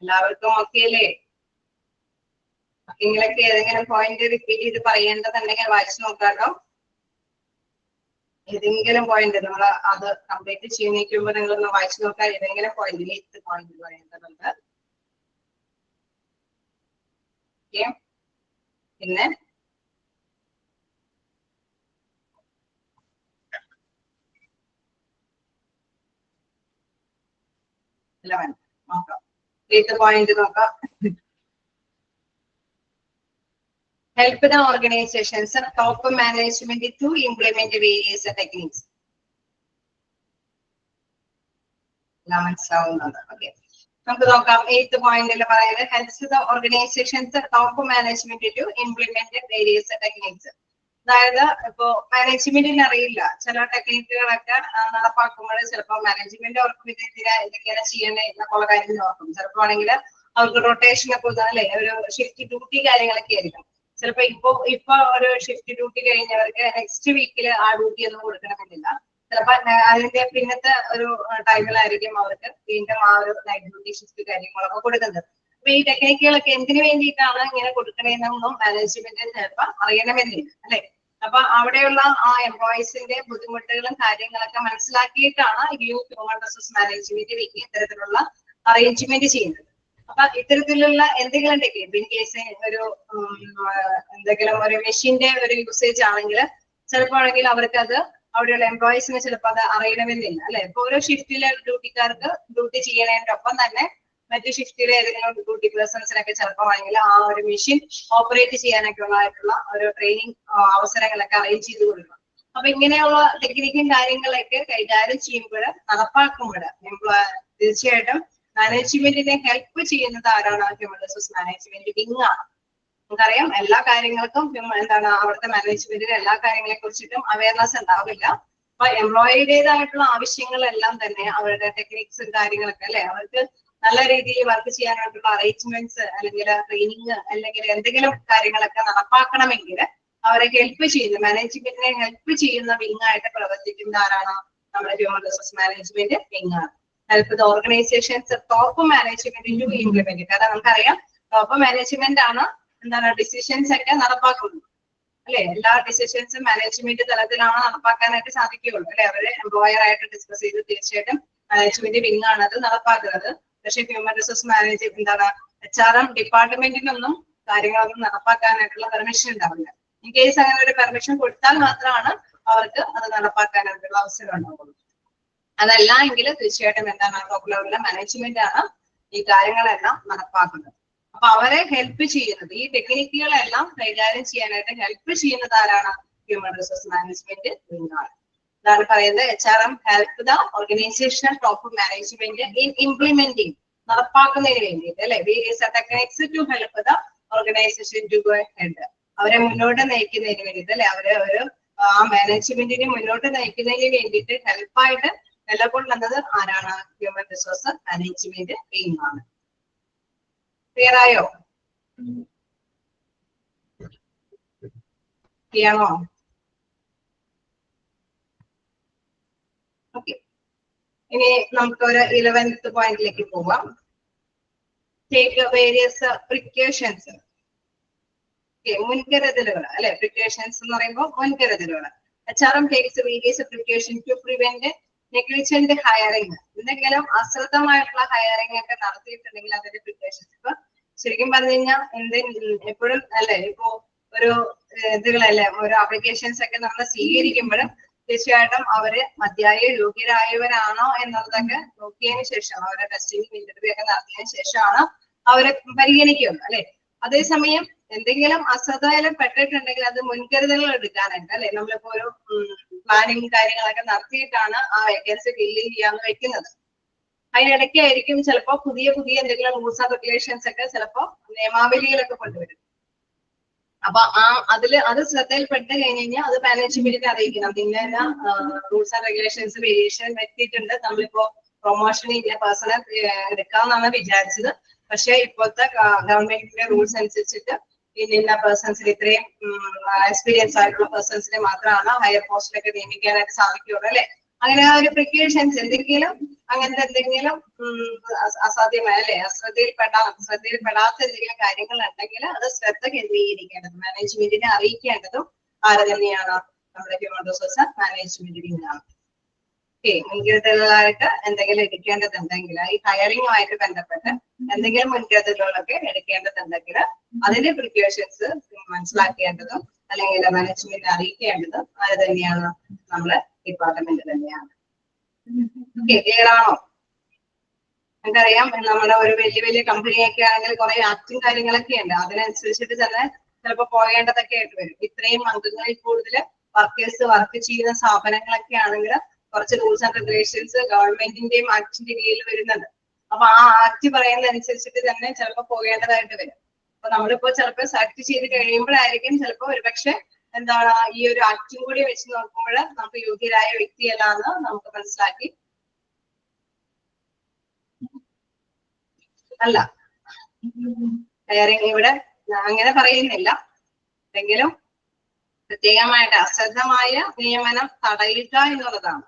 എല്ലാവർക്കും ഓക്കെ അല്ലേ? നിങ്ങളൊക്കെ ഏതെങ്കിലും പോയിന്റ് റിപ്പീറ്റ് ചെയ്ത് പറയേണ്ടതുണ്ടെങ്കിൽ വായിച്ചു നോക്കാട്ടോ. ഏതെങ്കിലും പോയിന്റ് നമ്മൾ അത് കംപ്ലീറ്റ് ചെയ്യുന്നേക്കുമ്പോ നിങ്ങളൊന്ന് വായിച്ചു നോക്കാൻ ഏതെങ്കിലും പോയിന്റിൽ 8th പോയിന്റ് പറയുന്നുണ്ട്. പിന്നെ നോക്കാം 8th പോയിന്റ് നോക്കാം. Help the organizations and top management to implement various techniques. മനസ്സിലാവുന്നത്. ഓക്കെ, നമുക്ക് നോക്കാം. 8th പോയിന്റിൽ പറയുന്നത് helps the organizations top management to implement various techniques. അതായത് ഇപ്പോ മാനേജ്മെന്റിന് അറിയില്ല ചില ടെക്നിക്കുകളൊക്കെ നടപ്പാക്കുമ്പോൾ ചിലപ്പോൾ മാനേജ്മെന്റ് അവർക്ക് എന്തൊക്കെയാണ് ചെയ്യേണ്ടത് എന്നുള്ള കാര്യം നോക്കും. ചിലപ്പോ ആണെങ്കിൽ അവർക്ക് റൊട്ടേഷൻ ഒക്കെ അല്ലെ ഒരു ഷിഫ്റ്റ് ഡ്യൂട്ടി കാര്യങ്ങളൊക്കെ ആയിരിക്കും. ചിലപ്പോ ഇപ്പൊ ഒരു ഷിഫ്റ്റ് ഡ്യൂട്ടി കഴിഞ്ഞവർക്ക് നെക്സ്റ്റ് വീക്കിൽ ആ ഡ്യൂട്ടി ഒന്നും കൊടുക്കണമെന്നില്ല. ചിലപ്പോ അതിന്റെ പിന്നത്തെ ഒരു ടൈമിലായിരിക്കും അവർക്ക് വീണ്ടും ആ ഒരു നൈറ്റ് ഡ്യൂട്ടി ഷിഫ്റ്റ് കാര്യങ്ങളൊക്കെ കൊടുക്കുന്നത്. അപ്പൊ ഈ ടെക്നിക്കുകളൊക്കെ എന്തിനു വേണ്ടിയിട്ടാണ് ഇങ്ങനെ കൊടുക്കണേന്നൊന്നും മാനേജ്മെന്റിന് ചിലപ്പോ അറിയണമെന്നില്ല അല്ലെ. അപ്പൊ അവിടെയുള്ള ആ എംപ്ലോയീസിന്റെ ബുദ്ധിമുട്ടുകളും കാര്യങ്ങളൊക്കെ മനസ്സിലാക്കിയിട്ടാണ് ഹ്യൂമൻ റിസോഴ്സ് മാനേജ്മെന്റ് ഇത്തരത്തിലുള്ള അറേഞ്ച്മെന്റ് ചെയ്യുന്നത്. അപ്പൊ ഇത്തരത്തിലുള്ള എന്തെങ്കിലും ടെക്നിക്ക് ഇൻ കേസ് ഒരു എന്തെങ്കിലും ഒരു മെഷീന്റെ ഒരു യൂസേജ് ആണെങ്കിൽ ചിലപ്പോ ആണെങ്കിൽ അവർക്ക് അത് അവിടെയുള്ള എംപ്ലോയീസിന് ചിലപ്പോൾ അത് അറിയണമെന്നില്ല അല്ലെ. ഇപ്പൊ ഓരോ ഷിഫ്റ്റിലെ ഡ്യൂട്ടിക്കാർക്ക് ഡ്യൂട്ടി ചെയ്യണതിന്റെ ഒപ്പം തന്നെ മറ്റു ഷിഫ്റ്റിലെ ഏതെങ്കിലും ഡ്യൂട്ടി പേഴ്സൺസിനൊക്കെ ചിലപ്പോൾ ആണെങ്കിൽ ആ ഒരു മെഷീൻ ഓപ്പറേറ്റ് ചെയ്യാനൊക്കെ ഉള്ളതായിട്ടുള്ള ഒരു ട്രെയിനിങ് അവസരങ്ങളൊക്കെ അറേഞ്ച് ചെയ്ത് കൊടുക്കണം. അപ്പൊ ഇങ്ങനെയുള്ള ടെക്നിക്കും കാര്യങ്ങളൊക്കെ കൈകാര്യം ചെയ്യുമ്പോൾ നടപ്പാക്കുമ്പോൾ തീർച്ചയായിട്ടും മാനേജ്മെന്റിനെ ഹെൽപ്പ് ചെയ്യുന്നത് ആരാണ്? ഹ്യൂമൻ റിസോഴ്സ് മാനേജ്മെന്റ് വിങ് ആണ്. നമുക്കറിയാം എല്ലാ കാര്യങ്ങൾക്കും എന്താണ് അവിടുത്തെ മാനേജ്മെന്റിന് എല്ലാ കാര്യങ്ങളെ കുറിച്ചിട്ടും അവയർനെസ് ഉണ്ടാവില്ല. അപ്പൊ എംപ്ലോയിയുടേതായിട്ടുള്ള ആവശ്യങ്ങളെല്ലാം തന്നെ അവരുടെ ടെക്നിക്സും കാര്യങ്ങളൊക്കെ അല്ലെ അവർക്ക് നല്ല രീതിയിൽ വർക്ക് ചെയ്യാനായിട്ടുള്ള അറേഞ്ച്മെന്റ്സ് അല്ലെങ്കിൽ ട്രെയിനിങ് അല്ലെങ്കിൽ എന്തെങ്കിലും കാര്യങ്ങളൊക്കെ നടപ്പാക്കണമെങ്കിൽ അവരെ ഹെൽപ്പ് ചെയ്യുന്ന മാനേജ്മെന്റിനെ ഹെൽപ്പ് ചെയ്യുന്ന വിങ് ആയിട്ട് പ്രവർത്തിക്കുന്ന ആരാണ്? നമ്മുടെ ഹ്യൂമൻ റിസോഴ്സ് മാനേജ്മെന്റ് വിങ് ആണ്. Help the organisations top management to implement. കാരണം നമുക്കറിയാം ടോപ്പ് മാനേജ്മെന്റ് ആണ് എന്താണ് ഡിസിഷൻസ് ഒക്കെ നടപ്പാക്കുന്നത് അല്ലെ. എല്ലാ ഡിസിഷൻസും മാനേജ്മെന്റ് തലത്തിലാണ് നടപ്പാക്കാനായിട്ട് സാധിക്കുകയുള്ളൂ അല്ലെ. അവര് എംപ്ലോയർ ആയിട്ട് ഡിസ്കസ് ചെയ്ത് തീർച്ചയായിട്ടും മാനേജ്മെന്റ് വിങ് ആണ് അത് നടപ്പാക്കുന്നത്. പക്ഷെ ഹ്യൂമൻ റിസോഴ്സ് മാനേജ്മെന്റ് എന്താണ് HRM ഡിപ്പാർട്ട്മെന്റിനൊന്നും കാര്യങ്ങളൊന്നും നടപ്പാക്കാനായിട്ടുള്ള പെർമിഷൻ ഉണ്ടാവില്ല. ഇൻ കേസ് അങ്ങനെ ഒരു പെർമിഷൻ കൊടുത്താൽ മാത്രമാണ് അവർക്ക് അത് നടപ്പാക്കാനായിട്ടുള്ള അവസരം ഉണ്ടാവുള്ളൂ. അതല്ല എങ്കിൽ തീർച്ചയായിട്ടും എന്താണ് ടോപ്പ് ലെവലിലെ മാനേജ്മെന്റ് ആണ് ഈ കാര്യങ്ങളെല്ലാം നടപ്പാക്കുന്നത്. അപ്പൊ അവരെ ഹെൽപ്പ് ചെയ്യുന്നത് ഈ ടെക്നിക്കുകളെല്ലാം കൈകാര്യം ചെയ്യാനായിട്ട് ഹെൽപ്പ് ചെയ്യുന്നത് ആരാണ്? ഹ്യൂമൻ റിസോഴ്സ് മാനേജ്മെന്റ് വിങ്ങാണ്. അതാണ് പറയുന്നത് HRM help the organisational top management in implementing നടപ്പാക്കുന്നതിന് വേണ്ടിയിട്ട് അല്ലെ various techniques to help the organisation to go head. അവരെ മുന്നോട്ട് നയിക്കുന്നതിന് വേണ്ടിയിട്ട് അല്ലെ അവരെ ഒരു ആ മാനേജ്മെന്റിനെ മുന്നോട്ട് നയിക്കുന്നതിന് വേണ്ടിയിട്ട് ഹെൽപ്പായിട്ട് നിലകൊള്ളുന്നത് ആരാണ്? ഹ്യൂമൻ റിസോഴ്സ് മാനേജ്മെന്റ് വിങ്ങാണ്. ക്ലിയർ ആയോ? ക്ലിയറാണോ? ഓക്കെ, ഇനി നമുക്ക് ഒരു 11th പോയിന്റിലേക്ക് പോവാം. Take various precautions. മുൻകരുതലുകൾ അല്ലെ. പ്രിക്കോഷൻസ് എന്ന് പറയുമ്പോൾ മുൻകരുതലുകൾ. HRM takes various precaution to prevent negligent hiring. എന്തെങ്കിലും അശ്രദ്ധമായിട്ടുള്ള ഹയറിംഗ് ഒക്കെ നടത്തിയിട്ടുണ്ടെങ്കിൽ അതിന്റെ പ്രിക്കോഷൻസ്. ഇപ്പൊ ശരിക്കും പറഞ്ഞു കഴിഞ്ഞാൽ എപ്പോഴും അല്ലെ ഇപ്പോ ഒരു ഇതുകളല്ലേ ഓരോ ആപ്ലിക്കേഷൻസ് ഒക്കെ നമ്മൾ സ്വീകരിക്കുമ്പോഴും തീർച്ചയായിട്ടും അവര് മതിയായ യോഗ്യരായവരാണോ എന്നുള്ളതൊക്കെ നോക്കിയതിനു ശേഷം അവരെ ടെസ്റ്റിംഗ് ഇന്റർവ്യൂ ഒക്കെ നടത്തിയതിനു ശേഷമാണ് അവരെ പരിഗണിക്കുന്നത് അല്ലെ. അതേസമയം എന്തെങ്കിലും അശ്രദ്ധയിലും പെട്ടിട്ടുണ്ടെങ്കിൽ അത് മുൻകരുതലുകൾ എടുക്കാനായിട്ട് അല്ലെ നമ്മളിപ്പോ ഒരു പ്ലാനിങ് കാര്യങ്ങളൊക്കെ നടത്തിയിട്ടാണ് ആ വേക്കൻസി ഫില്ല് ചെയ്യാന്ന് വെക്കുന്നത്. അതിനിടയ്ക്കായിരിക്കും ചിലപ്പോ പുതിയ എന്തെങ്കിലും റൂൾസ് ആൻഡ് റെഗുലേഷൻസ് ഒക്കെ ചിലപ്പോ നിയമാവലികളൊക്കെ കൊണ്ടുവരും. അപ്പൊ അത് ശ്രദ്ധയിൽപ്പെട്ട് കഴിഞ്ഞ് കഴിഞ്ഞാൽ അത് മാനേജ്മെന്റിനെ അറിയിക്കണം. പിന്നെ റൂൾസ് ആൻഡ് റെഗുലേഷൻസ് വേരിയേഷൻ വരുത്തിയിട്ടുണ്ട്, നമ്മളിപ്പോ പ്രൊമോഷൻ ഇന്ന പേഴ്സണെ എടുക്കാമെന്നാണ് വിചാരിച്ചത്. പക്ഷെ ഇപ്പോഴത്തെ ഗവൺമെന്റിന്റെ റൂൾസ് അനുസരിച്ചിട്ട് ഇന്ന പേഴ്സൺസിന് ഇത്രയും എക്സ്പീരിയൻസ് ആയിട്ടുള്ള പേഴ്സൺസിനെ മാത്രമാണ് ഹയർ പോസ്റ്റിലൊക്കെ നിയമിക്കാനായിട്ട് സാധിക്കുകയുള്ളൂ അല്ലെ. അങ്ങനെ ആ ഒരു പ്രിക്കോഷൻസ് എന്തെങ്കിലും അങ്ങനത്തെ എന്തെങ്കിലും അസാധ്യമായ അല്ലെ ശ്രദ്ധയിൽപ്പെടാത്ത എന്തെങ്കിലും കാര്യങ്ങൾ ഉണ്ടെങ്കിൽ അത് ശ്രദ്ധ കേന്ദ്രീകരിക്കേണ്ടത് മാനേജ്മെന്റിനെ അറിയിക്കേണ്ടതും ആര് തന്നെയാണ്? നമ്മുടെ ഹ്യൂമൻ റിസോഴ്സ് മാനേജ്മെന്റ് വിങ്ങാണ്. മുൻകരുതലുകളായിട്ട് എന്തെങ്കിലും എടുക്കേണ്ടതുണ്ടെങ്കിൽ ഈ ഹയറിംഗുമായിട്ട് ബന്ധപ്പെട്ട് എന്തെങ്കിലും മുൻകരുതലുകളൊക്കെ എടുക്കേണ്ടതുണ്ടെങ്കിൽ അതിന്റെ പ്രിക്കോഷൻസ് മനസ്സിലാക്കേണ്ടതും അല്ലെങ്കിൽ മാനേജ്മെന്റ് അറിയിക്കേണ്ടതും അത് തന്നെയാണ് നമ്മുടെ ഡിപ്പാർട്ട്മെന്റ് തന്നെയാണ്. ക്ലിയർ ആണോ? നമുക്കറിയാം നമ്മുടെ ഒരു വലിയ വലിയ കമ്പനിയൊക്കെ ആണെങ്കിൽ കുറെ ആക്റ്റും കാര്യങ്ങളൊക്കെ ഉണ്ട്. അതിനനുസരിച്ചിട്ട് തന്നെ ചിലപ്പോൾ പോകേണ്ടതൊക്കെ ആയിട്ട് വരും. ഇത്രയും അംഗങ്ങളിൽ കൂടുതൽ വർക്കേഴ്സ് വർക്ക് ചെയ്യുന്ന സ്ഥാപനങ്ങളൊക്കെ ആണെങ്കിൽ കുറച്ച് റൂൾസ് ആൻഡ് റെഗുലേഷൻസ് ഗവൺമെന്റിന്റെയും ആക്ടിന്റെ കീഴിൽ വരുന്നുണ്ട്. അപ്പൊ ആ ആക്ട് പറയുന്നതനുസരിച്ചിട്ട് തന്നെ ചിലപ്പോൾ പോകേണ്ടതായിട്ട് വരും. അപ്പൊ നമ്മളിപ്പോ ചിലപ്പോൾ സെലക്ട് ചെയ്ത് കഴിയുമ്പോഴായിരിക്കും ചിലപ്പോൾ ഒരുപക്ഷെ എന്താണ് ഈ ഒരു ആക്ടും കൂടി വെച്ച് നോക്കുമ്പോൾ നമുക്ക് യോഗ്യരായ വ്യക്തിയല്ലാന്ന് നമുക്ക് മനസ്സിലാക്കി അല്ല ഇവിടെ അങ്ങനെ പറയുന്നില്ല. എങ്കിലും പ്രത്യേകമായിട്ട് അശ്രദ്ധമായ നിയമനം തടയുക എന്നുള്ളതാണ്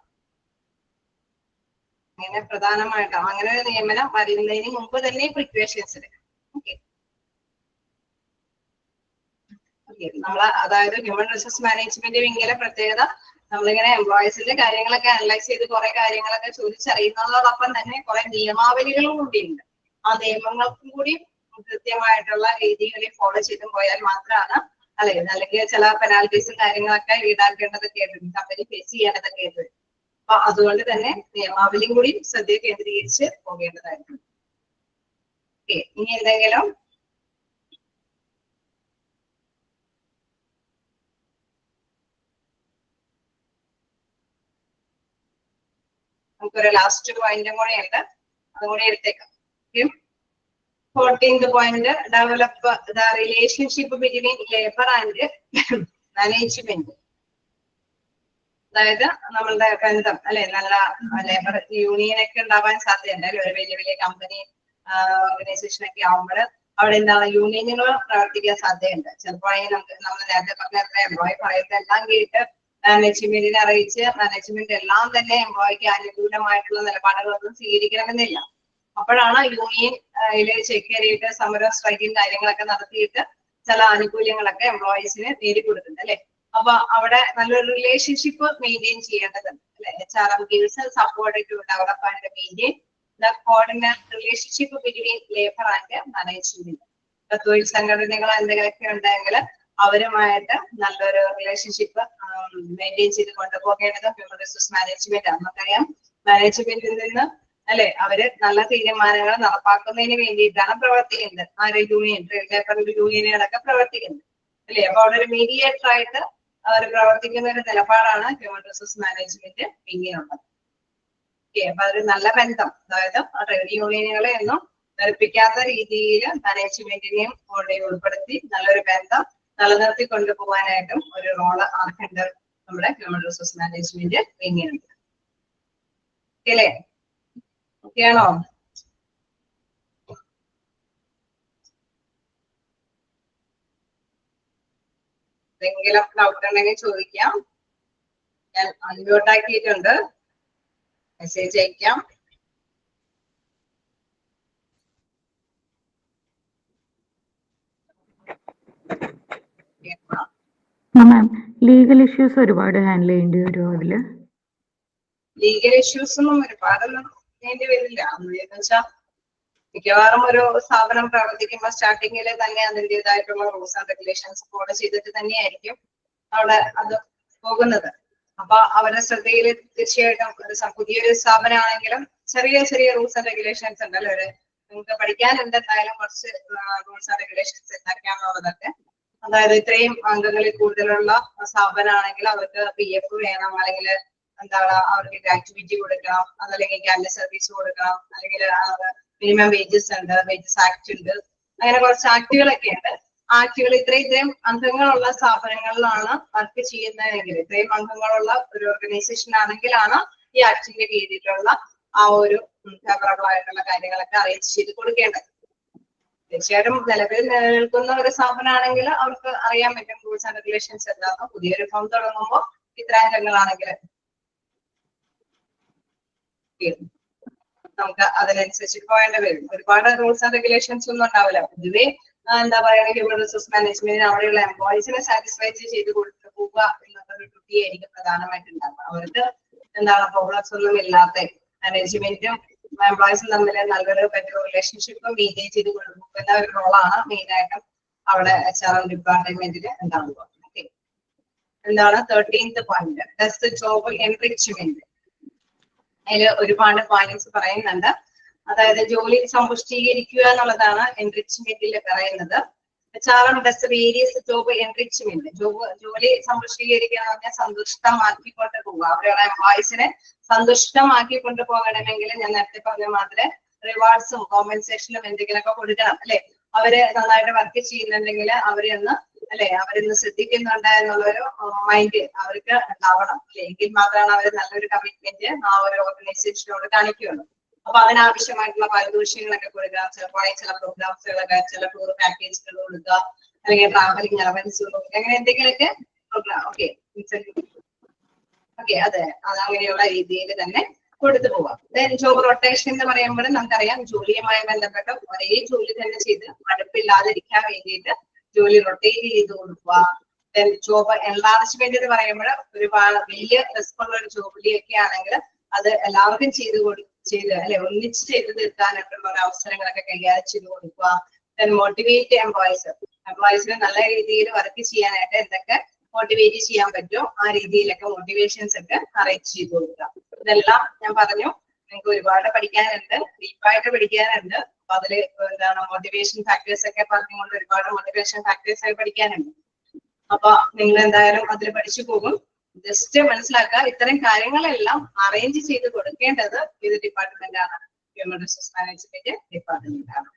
അങ്ങനെ പ്രധാനമായിട്ടും അങ്ങനെ ഒരു നിയമനം വരുന്നതിന് മുമ്പ് തന്നെ പ്രിക്കോഷൻസിൽ നമ്മള് അതായത് ഹ്യൂമൻ റിസോഴ്സ് മാനേജ്മെന്റ് വിങ്ങിലെ പ്രത്യേകത നമ്മളിങ്ങനെ എംപ്ലോയീസിന്റെ കാര്യങ്ങളൊക്കെ അനലൈസ് ചെയ്ത് കുറെ കാര്യങ്ങളൊക്കെ ചോദിച്ചറിയുന്നതോടൊപ്പം തന്നെ കുറെ നിയമാവലികളും കൂടിയുണ്ട്. ആ നിയമങ്ങൾക്കും കൂടി കൃത്യമായിട്ടുള്ള രീതികളിൽ ഫോളോ ചെയ്തും പോയാൽ മാത്രമാണ് അല്ലെങ്കിൽ ചില പെനാൽറ്റീസും കാര്യങ്ങളൊക്കെ ഈടാക്കേണ്ടതൊക്കെ ആയിട്ട് കമ്പനി ഫേസ് ചെയ്യേണ്ടതൊക്കെ ആയിട്ട് വരും. അപ്പൊ അതുകൊണ്ട് തന്നെ നിയമാവലിയും കൂടി ശ്രദ്ധ കേന്ദ്രീകരിച്ച് പോകേണ്ടതായിരുന്നു. ഇനി എന്തെങ്കിലും നമുക്കൊരു ലാസ്റ്റ് പോയിന്റും കൂടെ ഉണ്ട്, അതും കൂടി എടുത്തേക്കാം. 14th point, develop the relationship between labor and management. അതായത് നമ്മളുടെ ബന്ധം അല്ലെ നല്ല ലേബർ യൂണിയനൊക്കെ ഉണ്ടാവാൻ സാധ്യതയുണ്ട്. ഒരു വലിയ വലിയ കമ്പനി ഓർഗനൈസേഷൻ ഒക്കെ ആവുമ്പോൾ അവിടെ എന്താണ് യൂണിയനുകൾ പ്രവർത്തിക്കാൻ സാധ്യതയുണ്ട്. ചിലപ്പോൾ നമ്മൾ നേരത്തെ പറഞ്ഞ എംപ്ലോയി പറയുന്നത് എല്ലാം കേട്ട് മാനേജ്മെന്റിനെ അറിയിച്ച് മാനേജ്മെന്റ് എല്ലാം തന്നെ എംപ്ലോയിക്ക് അനുകൂലമായിട്ടുള്ള നിലപാടുകളൊന്നും സ്വീകരിക്കണമെന്നില്ല. അപ്പോഴാണ് യൂണിയനില് ചെക്കേറിയിട്ട് സമരം സ്ട്രൈക്കും കാര്യങ്ങളൊക്കെ നടത്തിയിട്ട് ചില ആനുകൂല്യങ്ങളൊക്കെ എംപ്ലോയീസിന് നേടിക്കൊടുക്കുന്നുണ്ട് അല്ലെ. അപ്പൊ അവിടെ നല്ലൊരു റിലേഷൻഷിപ്പ് മെയിൻറ്റെയിൻ ചെയ്യേണ്ടതുണ്ട് അല്ലെ. HRM gives support to develop and maintain the coordinate relationship between labor and management. തൊഴിൽ സംഘടനകൾ എന്തെങ്കിലുമൊക്കെ ഉണ്ടെങ്കിൽ അവരുമായിട്ട് നല്ലൊരു റിലേഷൻഷിപ്പ് മെയിൻറ്റെയിൻ ചെയ്ത് കൊണ്ടുപോകേണ്ടത് ഹ്യൂമൻ റിസോഴ്സ് മാനേജ്മെന്റ് ആണ്. നമുക്കറിയാം മാനേജ്മെന്റിൽ നിന്ന് അല്ലെ അവര് നല്ല തീരുമാനങ്ങൾ നടപ്പാക്കുന്നതിന് വേണ്ടിയിട്ടാണ് പ്രവർത്തിക്കുന്നത്. ആര് യൂണിയൻ ലേബർ യൂണിയനുകളൊക്കെ പ്രവർത്തിക്കുന്നത് അല്ലെ. അപ്പൊ അവിടെ ഒരു മീഡിയേറ്റർ ആയിട്ട് അവർ പ്രവർത്തിക്കുന്ന ഒരു നിലപാടാണ് ഹ്യൂമൻ റിസോഴ്സ് മാനേജ്മെന്റ് പിന്നീടുള്ളത്. അപ്പൊ അതൊരു നല്ല ബന്ധം, അതായത് ട്രേഡ് യൂണിയനുകളെ ഒന്നും ധരിപ്പിക്കാത്ത രീതിയിൽ മാനേജ്മെന്റിനെയും ഉൾപ്പെടുത്തി നല്ലൊരു ബന്ധം നിലനിർത്തി കൊണ്ടുപോകാനായിട്ടും ഒരു റോള് ആർക്കുണ്ട് നമ്മുടെ ഹ്യൂമൻ റിസോഴ്സ് മാനേജ്മെന്റ് പിന്നീടുണ്ട്. അല്ലേ? ഓക്കെയാണോ? എന്തെങ്കിലും ഡൗട്ട് ഉണ്ടെങ്കിൽ ചോദിക്കാം. ഞാൻ അൺമ്യൂട്ട് ആക്കിയിട്ടുണ്ട്, മെസ്സേജ് അയക്കാം. ലീഗൽ ഇഷ്യൂസ് ഒരുപാട് ഹാൻഡിൽ ചെയ്യേണ്ടി വരുമോ അതില്? ലീഗൽ ഇഷ്യൂസ് ഒന്നും ഒരുപാടൊന്നും വേണ്ടി വരില്ല. എന്ന് വെച്ചാൽ മിക്കവാറും ഒരു സ്ഥാപനം പ്രവർത്തിക്കുമ്പോൾ സ്റ്റാർട്ടിങ്ങിൽ തന്നെ അതിൻ്റെതായിട്ടുള്ള റൂൾസ് ആൻഡ് റെഗുലേഷൻസ് ഫോളോ ചെയ്തിട്ട് തന്നെയായിരിക്കും അവിടെ അത് പോകുന്നത്. അപ്പൊ അവരുടെ ശ്രദ്ധയിൽ തീർച്ചയായിട്ടും പുതിയൊരു സ്ഥാപനമാണെങ്കിലും ചെറിയ ചെറിയ റൂൾസ് ആൻഡ് റെഗുലേഷൻസ് ഉണ്ടല്ലോ. നിങ്ങൾക്ക് പഠിക്കാൻ എന്തായാലും കുറച്ച് റൂൾസ് ആൻഡ് റെഗുലേഷൻസ് ഉണ്ടാക്കാനുള്ളതൊക്കെ, അതായത് ഇത്രയും അംഗങ്ങളിൽ കൂടുതലുള്ള സ്ഥാപനമാണെങ്കിൽ അവർക്ക് PF വേണം, അല്ലെങ്കിൽ എന്താണ് അവർക്ക് ഗ്രാറ്റുവിറ്റി കൊടുക്കണം, അതല്ലെങ്കിൽ ക്യാമ്പസ് സർവീസ് കൊടുക്കണം, അല്ലെങ്കിൽ മിനിമം വേജസ് ഉണ്ട്, വേജസ് ആക്ട് ഉണ്ട്, അങ്ങനെ കുറച്ച് ആക്ടുകളൊക്കെ ഉണ്ട്. ആക്ടുകൾ ഇത്രയും അംഗങ്ങളുള്ള സ്ഥാപനങ്ങളിലാണ് വർക്ക് ചെയ്യുന്നതെങ്കിൽ, ഇത്രയും അംഗങ്ങളുള്ള ഒരു ഓർഗനൈസേഷൻ ആണെങ്കിലാണ് ഈ ആക്ടിന്റെ കീഴിലുള്ള ആ ഒരു ഫേവറബിൾ ആയിട്ടുള്ള കാര്യങ്ങളൊക്കെ അറേഞ്ച് ചെയ്ത് കൊടുക്കേണ്ടത്. തീർച്ചയായിട്ടും നിലവിൽ നിലനിൽക്കുന്ന ഒരു സ്ഥാപനമാണെങ്കിൽ അവർക്ക് അറിയാൻ പറ്റും റൂൾസ് ആൻഡ് റെഗുലേഷൻസ് എന്താണോ. പുതിയൊരു ഫോം തുടങ്ങുമ്പോൾ ഇത്ര അംഗങ്ങളാണെങ്കിൽ നമുക്ക് അതിനനുസരിച്ച് പോകേണ്ടി വരും. ഒരുപാട് റൂൾസ് ആൻഡ് റെഗുലേഷൻസ് ഒന്നും ഉണ്ടാവില്ല. പൊതുവെ എന്താ പറയുക, ഹ്യൂമൻ റിസോഴ്സ് മാനേജ്മെന്റിന് അവിടെയുള്ള എംപ്ലോയീസിനെ സാറ്റിസ്ഫൈ ചെയ്ത് കൊടുത്തു പോവുക എന്നുള്ള ഒരു ഡ്യൂട്ടി ആയിരിക്കും പ്രധാനമായിട്ടുണ്ടാവുക. അവർക്ക് എന്താണ് പ്രോബ്ലംസ് ഒന്നും ഇല്ലാത്ത മാനേജ്മെന്റും എംപ്ലോയീസും തമ്മിൽ നല്ലൊരു ബെറ്റർ റിലേഷൻഷിപ്പ് മെയിൻറ്റെയിൻ ചെയ്ത് കൊണ്ടുപോകുന്ന ഒരു റോളാണ് മെയിൻ ആയിട്ടും അവിടെ HRM ഡിപ്പാർട്ട്മെന്റിൽ ഉണ്ടാവുക. ഓക്കെ, എന്താണ് 13th point, test job enrichment. അതിൽ ഒരുപാട് പോയിന്റ്സ് പറയുന്നുണ്ട്. അതായത് ജോലി സമ്പുഷ്ടീകരിക്കുക എന്നുള്ളതാണ് എൻറിച്ച്മെന്റിൽ പറയുന്നത്. HRM test various job enrichment. ജോലി സമ്പുഷ്ടീകരിക്കുക എന്ന് പറഞ്ഞാൽ സന്തുഷ്ടമാക്കിക്കൊണ്ട് പോവുക. അവരുടെ എംപ്ലോയീസിനെ സന്തുഷ്ടമാക്കി കൊണ്ടുപോകണമെങ്കിൽ ഞാൻ നേരത്തെ പറഞ്ഞ മാത്രമേ റിവാർഡ്സും കോമ്പൻസേഷനും എന്തെങ്കിലുമൊക്കെ കൊടുക്കണം അല്ലെ. അവര് നന്നായിട്ട് വർക്ക് ചെയ്യുന്നുണ്ടെങ്കിൽ അവരൊന്ന് അല്ലെ അവരൊന്ന് ശ്രദ്ധിക്കുന്നുണ്ട് എന്നുള്ളൊരു മൈൻഡ് അവർക്ക് ഉണ്ടാവണം അല്ലെ. എങ്കിൽ മാത്രമാണ് അവർ നല്ലൊരു കമ്മിറ്റ്മെന്റ് ആ ഒരു ഓർഗനൈസേഷനോട് കാണിക്കുകയുള്ളൂ. അപ്പൊ അതിനാവശ്യമായിട്ടുള്ള പാരിതോഷികങ്ങളൊക്കെ കൊടുക്കുക. ചിലപ്പോൾ ചില പ്രോഗ്രാംസുകളൊക്കെ, ചില ടൂർ പാക്കേജുകൾ കൊടുക്കുക, അല്ലെങ്കിൽ ട്രാവലിംഗ് അലവൻസ് കൊടുക്കുക, അങ്ങനെ എന്തെങ്കിലുമൊക്കെ പ്രോഗ്രാം. ഓക്കെ ഓക്കെ, അതെ, അത് അങ്ങനെയുള്ള രീതിയിൽ തന്നെ കൊടുത്തു പോവാം. ജോബ് റൊട്ടേഷൻ എന്ന് പറയുമ്പോൾ നമുക്കറിയാം ജോലിയുമായി ബന്ധപ്പെട്ട ഒരേ ജോലി തന്നെ ചെയ്ത് മടുപ്പില്ലാതിരിക്കാൻ വേണ്ടിയിട്ട് ജോലി റൊട്ടേറ്റ് ചെയ്ത് കൊടുക്കുക. ജോബ് എൻലാർജ്മെന്റ് എന്ന് പറയുമ്പോൾ ഒരുപാട് വലിയ റിസ്ക് ഉള്ള ഒരു ജോലിയൊക്കെ ആണെങ്കിൽ അത് എല്ലാവർക്കും ചെയ്ത് അല്ലെ ഒന്നിച്ച് ചെയ്ത് തീർക്കാനായിട്ടുള്ള ഒരു അവസരങ്ങളൊക്കെ കൈകാര്യം ചെയ്ത് കൊടുക്കുക. മോട്ടിവേറ്റ് എംപ്ലോയീസിനെ നല്ല രീതിയിൽ വർക്ക് ചെയ്യാനായിട്ട് എന്തൊക്കെ മോട്ടിവേറ്റ് ചെയ്യാൻ പറ്റുമോ ആ രീതിയിലൊക്കെ മോട്ടിവേഷൻസ് ഒക്കെ അറേഞ്ച് ചെയ്ത് കൊടുക്കുക. ഇതെല്ലാം ഞാൻ പറഞ്ഞു നിങ്ങൾക്ക് ഒരുപാട് പഠിക്കാനുണ്ട്, ഡീപ്പായിട്ട് പഠിക്കാനുണ്ട്. അപ്പൊ അതില് എന്താണ് മോട്ടിവേഷൻ ഫാക്ടേഴ്സ് ഒക്കെ പറഞ്ഞുകൊണ്ട് ഒരുപാട് മോട്ടിവേഷൻ ഫാക്ടേഴ്സ് ഒക്കെ പഠിക്കാനുണ്ട്. അപ്പൊ നിങ്ങൾ എന്തായാലും അതിൽ പഠിച്ചു പോകും. ജസ്റ്റ് മനസ്സിലാക്കുക, ഇത്തരം കാര്യങ്ങളെല്ലാം അറേഞ്ച് ചെയ്ത് കൊടുക്കേണ്ടത് ഇത് ഡിപ്പാർട്ട്മെന്റ് ആണ്, ഹ്യൂമൻ റിസോഴ്സ് മാനേജ്മെന്റ് ഡിപ്പാർട്ട്മെന്റ് ആണ്.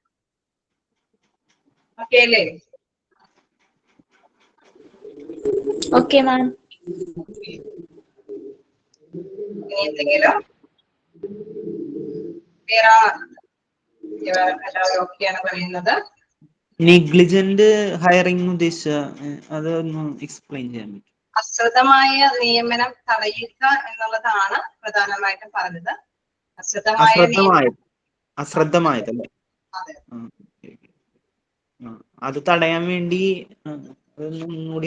ഓക്കെ അല്ലേ? Okay ma'am. എന്തെങ്കിലും എല്ലാവരും ഓക്കെയാണ് പറയുന്നത്. നെഗ്ലിജന്റ് ഹയറിംഗ് ഉദ്ദേശിച്ച അതൊന്ന് എക്സ്പ്ലെയിൻ ചെയ്യാൻ പറ്റും? അശ്രദ്ധമായ നിയമനം തടയുക എന്നുള്ളതാണ് പ്രധാനമായിട്ടും പറഞ്ഞത്. അശ്രദ്ധമായതല്ലേ? അത് തടയാൻ വേണ്ടി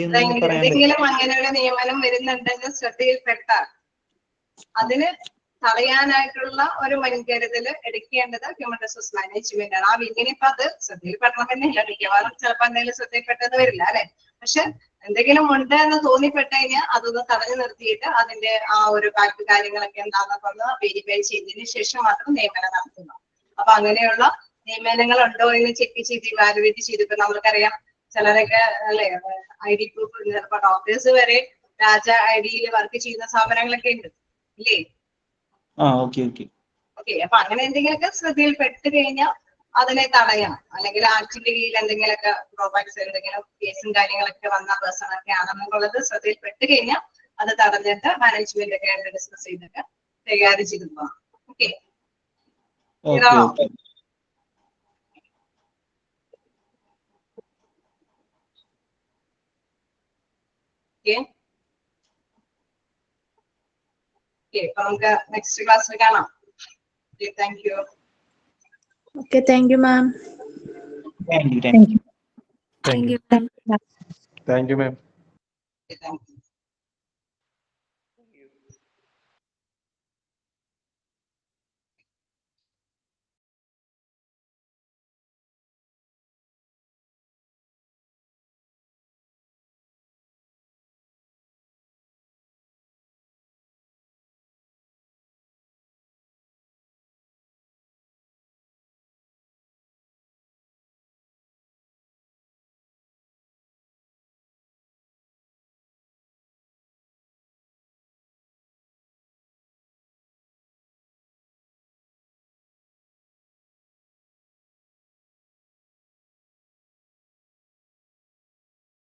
എന്തെങ്കിലും അങ്ങനെയുള്ള നിയമനം വരുന്നുണ്ടെങ്കിൽ ശ്രദ്ധയിൽപ്പെട്ടാൽ അതിന് തടയാനായിട്ടുള്ള ഒരു മുൻകരുതല് എടുക്കേണ്ടത് ഹ്യൂമൻ റിസോഴ്സ് മാനേജ്മെന്റ് ആണ്. ആ ഇപ്പൊ അത് ശ്രദ്ധയിൽപ്പെടണം തന്നെയില്ല, മിക്കവാറും ചിലപ്പോൾ എന്തെങ്കിലും ശ്രദ്ധയിൽപ്പെട്ടത് വരില്ല അല്ലെ. പക്ഷെ എന്തെങ്കിലും ഉണ്ട് എന്ന് തോന്നിപ്പെട്ടു കഴിഞ്ഞാൽ അതൊന്ന് തടഞ്ഞു നിർത്തിയിട്ട് അതിന്റെ ആ ഒരു ബാക്കി കാര്യങ്ങളൊക്കെ എന്താണെന്ന് പറഞ്ഞ് വെരിഫൈ ചെയ്തതിനു ശേഷം മാത്രം നിയമനം നടത്തുക. അപ്പൊ അങ്ങനെയുള്ള നിയമനങ്ങൾ ഉണ്ടോ എന്ന് ചെക്ക് ചെയ്ത് ഇവാലുവേറ്റ് ചെയ്ത് ഇപ്പൊ നമുക്കറിയാം ചിലരൊക്കെ അല്ലെ ID പ്രൂഫ്, ചിലപ്പോ ഡോക്ടേഴ്സ് വരെ രാജ ID വർക്ക് ചെയ്യുന്ന സ്ഥാപനങ്ങളൊക്കെ ഉണ്ട് ഇല്ലേ? ഓക്കെ, അപ്പൊ അങ്ങനെ എന്തെങ്കിലുമൊക്കെ ശ്രദ്ധയിൽപ്പെട്ട് കഴിഞ്ഞാൽ അതിനെ തടയണം. അല്ലെങ്കിൽ ആക്ടിന്റെ കീഴിൽ എന്തെങ്കിലുമൊക്കെ ഡ്രോബാക്സ് എന്തെങ്കിലും കേസും കാര്യങ്ങളൊക്കെ വന്ന പേഴ്സൺ ഒക്കെ ആണെന്നുള്ളത് ശ്രദ്ധയിൽപ്പെട്ട് കഴിഞ്ഞാൽ അത് തടഞ്ഞിട്ട് മാനേജ്മെന്റ് ഒക്കെ ആയിട്ട് ഡിസ്കസ് ചെയ്തിട്ട് കൈകാര്യം ചെയ്തു പോകാം. ഓക്കെ, ഇതാണോ? അപ്പൊ നമുക്ക് നെക്സ്റ്റ് ക്ലാസ്സിൽ കാണാം. Thank you. Okay, thank you ma'am. Thank you. Thank you. Thank you, ma'am. Thank you.